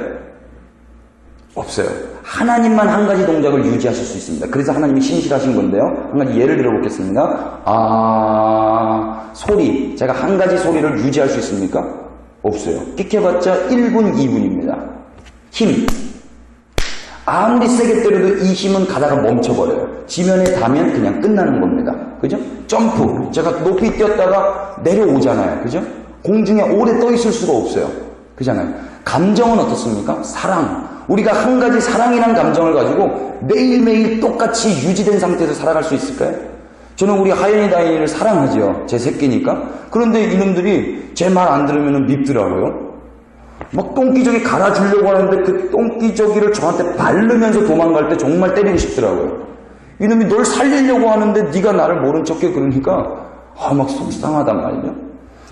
없어요. 하나님만 한 가지 동작을 유지하실 수 있습니다. 그래서 하나님이 신실하신 건데요. 한 가지 예를 들어보겠습니다. 소리. 제가 한 가지 소리를 유지할 수 있습니까? 없어요. 끽해봤자 1분, 2분입니다. 힘. 아무리 세게 때려도 이 힘은 가다가 멈춰버려요. 지면에 닿으면 그냥 끝나는 겁니다. 그죠? 점프. 제가 높이 뛰었다가 내려오잖아요. 그죠? 공중에 오래 떠 있을 수가 없어요. 그잖아요. 감정은 어떻습니까? 사랑. 우리가 한 가지 사랑이란 감정을 가지고 매일매일 똑같이 유지된 상태에서 살아갈 수 있을까요? 저는 우리 하연이 다인이를 사랑하죠. 제 새끼니까. 그런데 이놈들이 제 말 안 들으면 밉더라고요. 막 똥기저귀 갈아주려고 하는데 그 똥기저귀를 저한테 바르면서 도망갈 때 정말 때리고 싶더라고요. 이놈이 널 살리려고 하는데 네가 나를 모른 척해. 그러니까 막 속상하단 말이죠.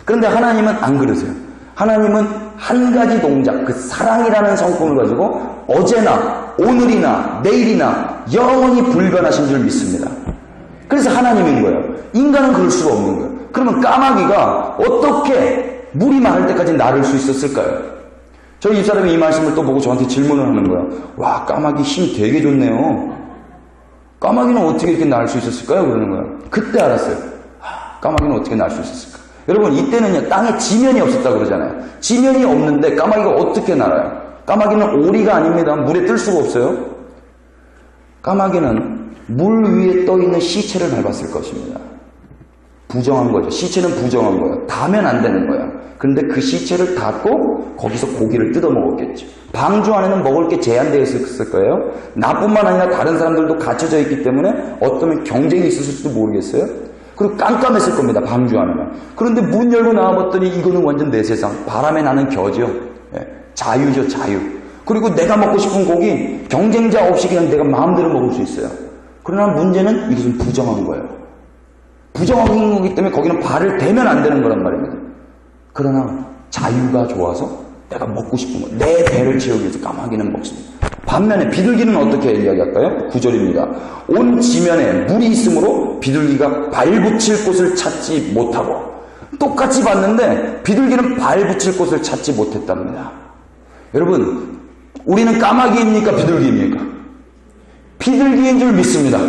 그런데 하나님은 안 그러세요. 하나님은 한 가지 동작, 그 사랑이라는 성품을 가지고 어제나 오늘이나 내일이나 영원히 불변하신 줄 믿습니다. 그래서 하나님인 거예요. 인간은 그럴 수가 없는 거예요. 그러면 까마귀가 어떻게 물이 마를 때까지 나를 수 있었을까요? 저희 집사람이 이 말씀을 또 보고 저한테 질문을 하는 거예요. 와, 까마귀 힘 되게 좋네요. 까마귀는 어떻게 이렇게 날 수 있었을까요? 그러는 거예요. 그때 알았어요. 까마귀는 어떻게 날 수 있었을까? 여러분, 이때는요, 땅에 지면이 없었다고 그러잖아요. 지면이 없는데 까마귀가 어떻게 날아요? 까마귀는 오리가 아닙니다. 물에 뜰 수가 없어요. 까마귀는 물 위에 떠있는 시체를 밟았을 것입니다. 부정한 거죠. 시체는 부정한 거예요. 닿으면 안 되는 거예요. 그런데 그 시체를 닿고 거기서 고기를 뜯어 먹었겠죠. 방주 안에는 먹을 게 제한되어 있었을 거예요. 나뿐만 아니라 다른 사람들도 갇혀져 있기 때문에 어쩌면 경쟁이 있었을지도 모르겠어요. 그리고 깜깜했을 겁니다. 방주 안에는. 그런데 문 열고 나와봤더니 이거는 완전 내 세상. 바람에 나는 겨죠. 자유죠, 자유. 그리고 내가 먹고 싶은 고기 경쟁자 없이 그냥 내가 마음대로 먹을 수 있어요. 그러나 문제는 이것은 부정한 거예요. 부정한 거기 때문에 거기는 발을 대면 안 되는 거란 말입니다. 그러나 자유가 좋아서 내가 먹고 싶은 거, 내 배를 채우기 위해서 까마귀는 먹습니다. 반면에 비둘기는 어떻게 이야기할까요? 9절입니다. 온 지면에 물이 있으므로 비둘기가 발붙일 곳을 찾지 못하고, 똑같이 봤는데 비둘기는 발붙일 곳을 찾지 못했답니다. 여러분, 우리는 까마귀입니까? 비둘기입니까? 비둘기인 줄 믿습니다.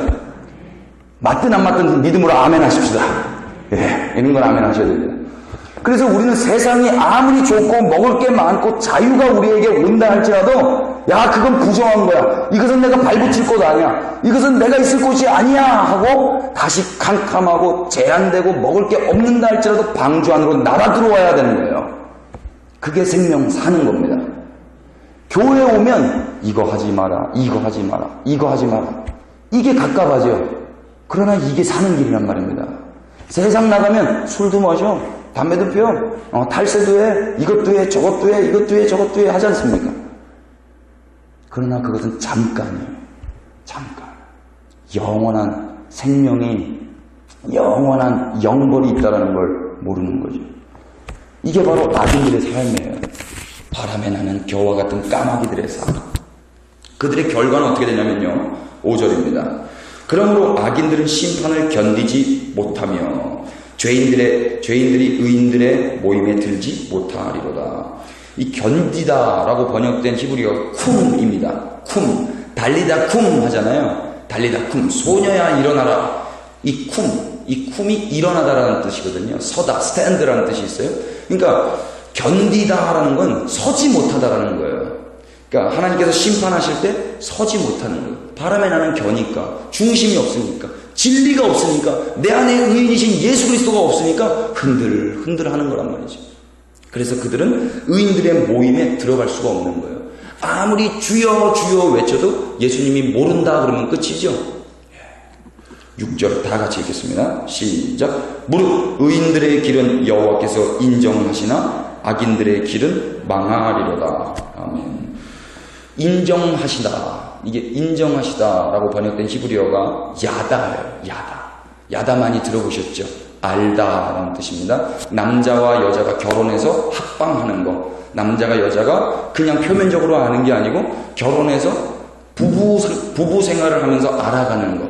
맞든 안 맞든 믿음으로 아멘 하십시다. 이런 건 아멘 하셔야 됩니다. 그래서 우리는 세상이 아무리 좋고 먹을 게 많고 자유가 우리에게 온다 할지라도, 야, 그건 부정한 거야. 이것은 내가 발붙일 곳 아니야. 이것은 내가 있을 곳이 아니야 하고 다시 캄캄하고 제한되고 먹을 게 없는다 할지라도 방주 안으로 날아 들어와야 되는 거예요. 그게 생명 사는 겁니다. 교회에 오면 이거 하지 마라, 이거 하지 마라, 이거 하지 마라. 이게 갑갑하죠. 그러나 이게 사는 길이란 말입니다. 세상 나가면 술도 마셔, 담배도 피워, 탈세도 해, 이것도 해, 저것도 해, 이것도 해, 저것도 해 하지 않습니까? 그러나 그것은 잠깐이에요. 잠깐. 영원한 생명이, 영원한 영벌이 있다는 걸 모르는 거죠. 이게 바로 악인들의 삶이에요. 바람에 나는 겨와 같은 까마귀들의 삶. 그들의 결과는 어떻게 되냐면요, 5절입니다. 그러므로 악인들은 심판을 견디지 못하며 죄인들이 의인들의 모임에 들지 못하리로다. 이 견디다라고 번역된 히브리어 쿰입니다. 쿰. 달리다 쿰 하잖아요. 달리다 쿰. 소녀야 일어나라. 이 쿰이 일어나다라는 뜻이거든요. 서다, 스탠드라는 뜻이 있어요. 그러니까 견디다라는 건 서지 못하다라는 거예요. 그러니까 하나님께서 심판하실 때 서지 못하는 거예요. 바람에 나는 겨니까, 중심이 없으니까, 진리가 없으니까, 내 안에 의인이신 예수 그리스도가 없으니까 흔들 하는 거란 말이죠. 그래서 그들은 의인들의 모임에 들어갈 수가 없는 거예요. 아무리 주여 주여 외쳐도 예수님이 모른다 그러면 끝이죠. 6절 다 같이 읽겠습니다. 시작. 무릇 의인들의 길은 여호와께서 인정하시나 악인들의 길은 망하리로다. 아멘. 인정하시다. 이게 인정하시다라고 번역된 히브리어가 야다예요. 야다 많이 들어보셨죠? 알다라는 뜻입니다. 남자와 여자가 결혼해서 합방하는 거. 남자가 여자가 그냥 표면적으로 아는 게 아니고 결혼해서 부부 생활을 하면서 알아가는 거.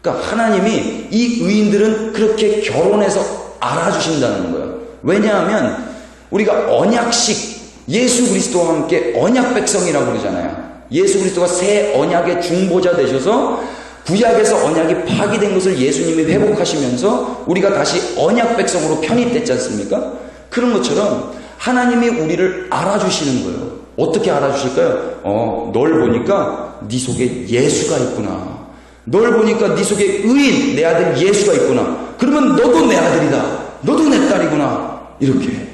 그러니까 하나님이 이 의인들은 그렇게 결혼해서 알아주신다는 거예요. 왜냐하면 우리가 언약식, 예수 그리스도와 함께 언약 백성이라고 그러잖아요. 예수 그리스도가 새 언약의 중보자 되셔서 구약에서 언약이 파기된 것을 예수님이 회복하시면서 우리가 다시 언약 백성으로 편입됐지 않습니까? 그런 것처럼 하나님이 우리를 알아주시는 거예요. 어떻게 알아주실까요? 널 보니까 네 속에 예수가 있구나. 널 보니까 네 속에 의인, 내 아들 예수가 있구나. 그러면 너도 내 아들이다. 너도 내 딸이구나. 이렇게.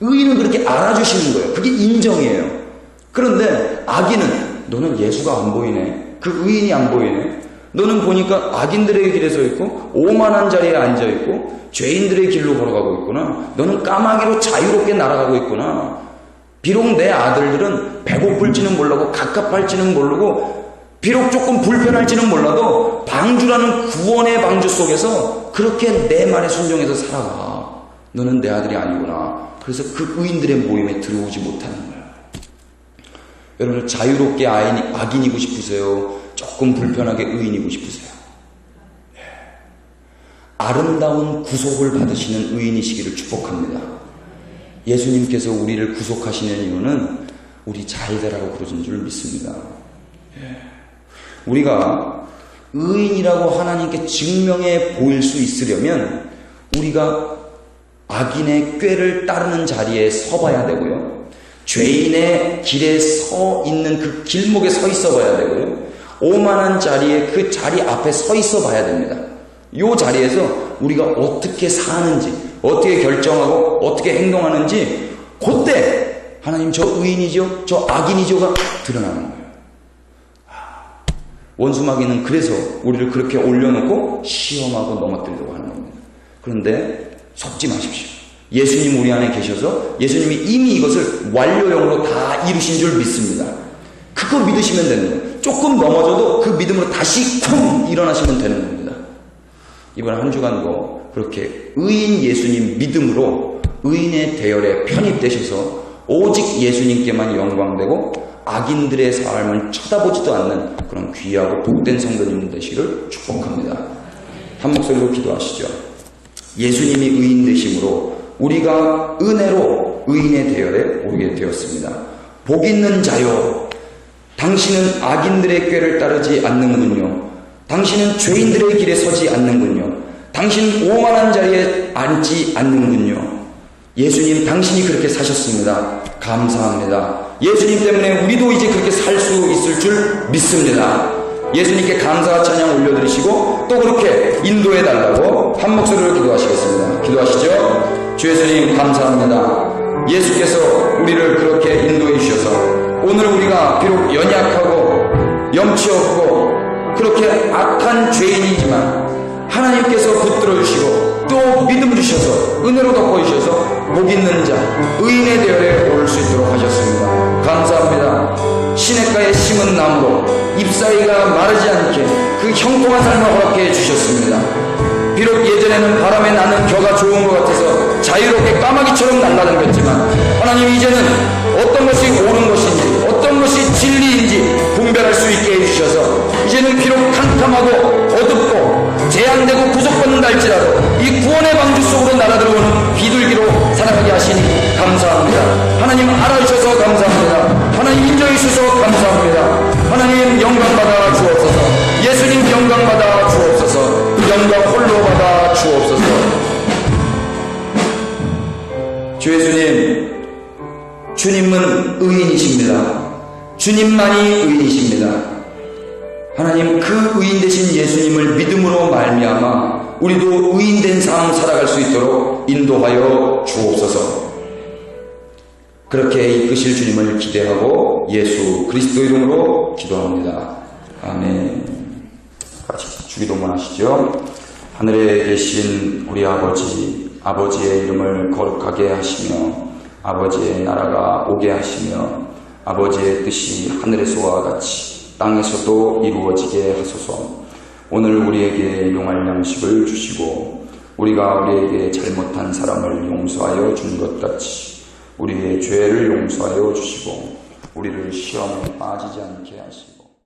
의인은 그렇게 알아주시는 거예요. 그게 인정이에요. 그런데 악인은 너는 예수가 안 보이네. 그 의인이 안 보이네. 너는 보니까 악인들의 길에 서 있고 오만한 자리에 앉아 있고 죄인들의 길로 걸어가고 있구나. 너는 까마귀로 자유롭게 날아가고 있구나. 비록 내 아들들은 배고플지는 몰라도 갑갑할지는 모르고 비록 조금 불편할지는 몰라도 방주라는 구원의 방주 속에서 그렇게 내 말에 순종해서 살아가. 너는 내 아들이 아니구나. 그래서 그 의인들의 모임에 들어오지 못하는 거야. 여러분 자유롭게 악인이고 싶으세요? 조금 불편하게 의인이고 싶으세요? 네. 아름다운 구속을 받으시는 의인이시기를 축복합니다. 예수님께서 우리를 구속하시는 이유는 우리 잘 되라고 그러신 줄 믿습니다. 네. 우리가 의인이라고 하나님께 증명해 보일 수 있으려면 우리가 악인의 꾀를 따르는 자리에 서봐야 되고요. 죄인의 길에 서 있는 그 길목에 서 있어 봐야 되고요. 오만한 자리에 그 자리 앞에 서 있어 봐야 됩니다. 이 자리에서 우리가 어떻게 사는지, 어떻게 결정하고 어떻게 행동하는지 그때 하나님 저 의인이죠? 저 악인이죠가 드러나는 거예요. 원수마귀는 그래서 우리를 그렇게 올려놓고 시험하고 넘어뜨리려고 하는 겁니다. 그런데 속지 마십시오. 예수님 우리 안에 계셔서 예수님이 이미 이것을 완료형으로 다 이루신 줄 믿습니다. 그거 믿으시면 되는 거예요. 조금 넘어져도 그 믿음으로 다시 쿵 일어나시면 되는 겁니다. 이번 한 주간도 그렇게 의인 예수님 믿음으로 의인의 대열에 편입되셔서 오직 예수님께만 영광되고 악인들의 삶을 쳐다보지도 않는 그런 귀하고 복된 성도님 되시기를 축복합니다. 한 목소리로 기도하시죠. 예수님이 의인 되심으로 우리가 은혜로 의인의 대열에 오르게 되었습니다. 복 있는 자요, 당신은 악인들의 꾀를 따르지 않는군요. 당신은 죄인들의 길에 서지 않는군요. 당신은 오만한 자리에 앉지 않는군요. 예수님 당신이 그렇게 사셨습니다. 감사합니다. 예수님 때문에 우리도 이제 그렇게 살 수 있을 줄 믿습니다. 예수님께 감사와 찬양 올려드리시고 또 그렇게 인도해 달라고 한 목소리로 기도하시겠습니다. 기도하시죠. 주 예수님 감사합니다. 예수께서 우리를 그렇게 인도해 주셔서 오늘 우리가 비록 연약하고 염치 없고 그렇게 악한 죄인이지만 하나님께서 붙들어 주시고 또 믿음 주셔서 은혜로 덮어주셔서 복 있는 자 의인의 대열에 오를 수 있도록 하셨습니다. 감사합니다. 시냇가에 심은 나무로 잎사귀가 마르지 않게 그 형통한 삶을 허락해 주셨습니다. 비록 예전에는 바람에 나는 겨가 좋은 것 같아서 자유롭게 까마귀처럼 날아다녔지만 하나님 이제는 어떤 것이 옳은 것인지 어떤 것이 진리인지 분별할 수 있게 해주셔서 이제는 비록 캄캄하고 어둡고 제한되고 구속받는다 할지라도 이 구원의 방주 속으로 날아들어오는 비둘기로 살아가게 하시니 감사합니다. 하나님 알아주셔서 감사합니다. 하나님 인정해 주셔서 감사합니다. 하나님 영광받아 주옵소서. 예수님 영광받아 주옵소서. 그 영광 홀로 받아 주옵소서. 주 예수님, 주님은 의인이십니다. 주님만이 의인이십니다. 하나님 그 의인 되신 예수님을 믿음으로 말미암아 우리도 의인된 삶 살아갈 수 있도록 인도하여 주옵소서. 그렇게 이끄실 주님을 기대하고 예수 그리스도 이름으로 기도합니다. 아멘. 같이 주기도문 하시죠. 하늘에 계신 우리 아버지의 이름을 거룩하게 하시며 아버지의 나라가 오게 하시며 아버지의 뜻이 하늘에서와 같이 땅에서도 이루어지게 하소서. 오늘 우리에게 용할 양식을 주시고 우리가 우리에게 잘못한 사람을 용서하여 준 것 같이 우리의 죄를 용서하여 주시고 우리를 시험에 빠지지 않게 하시고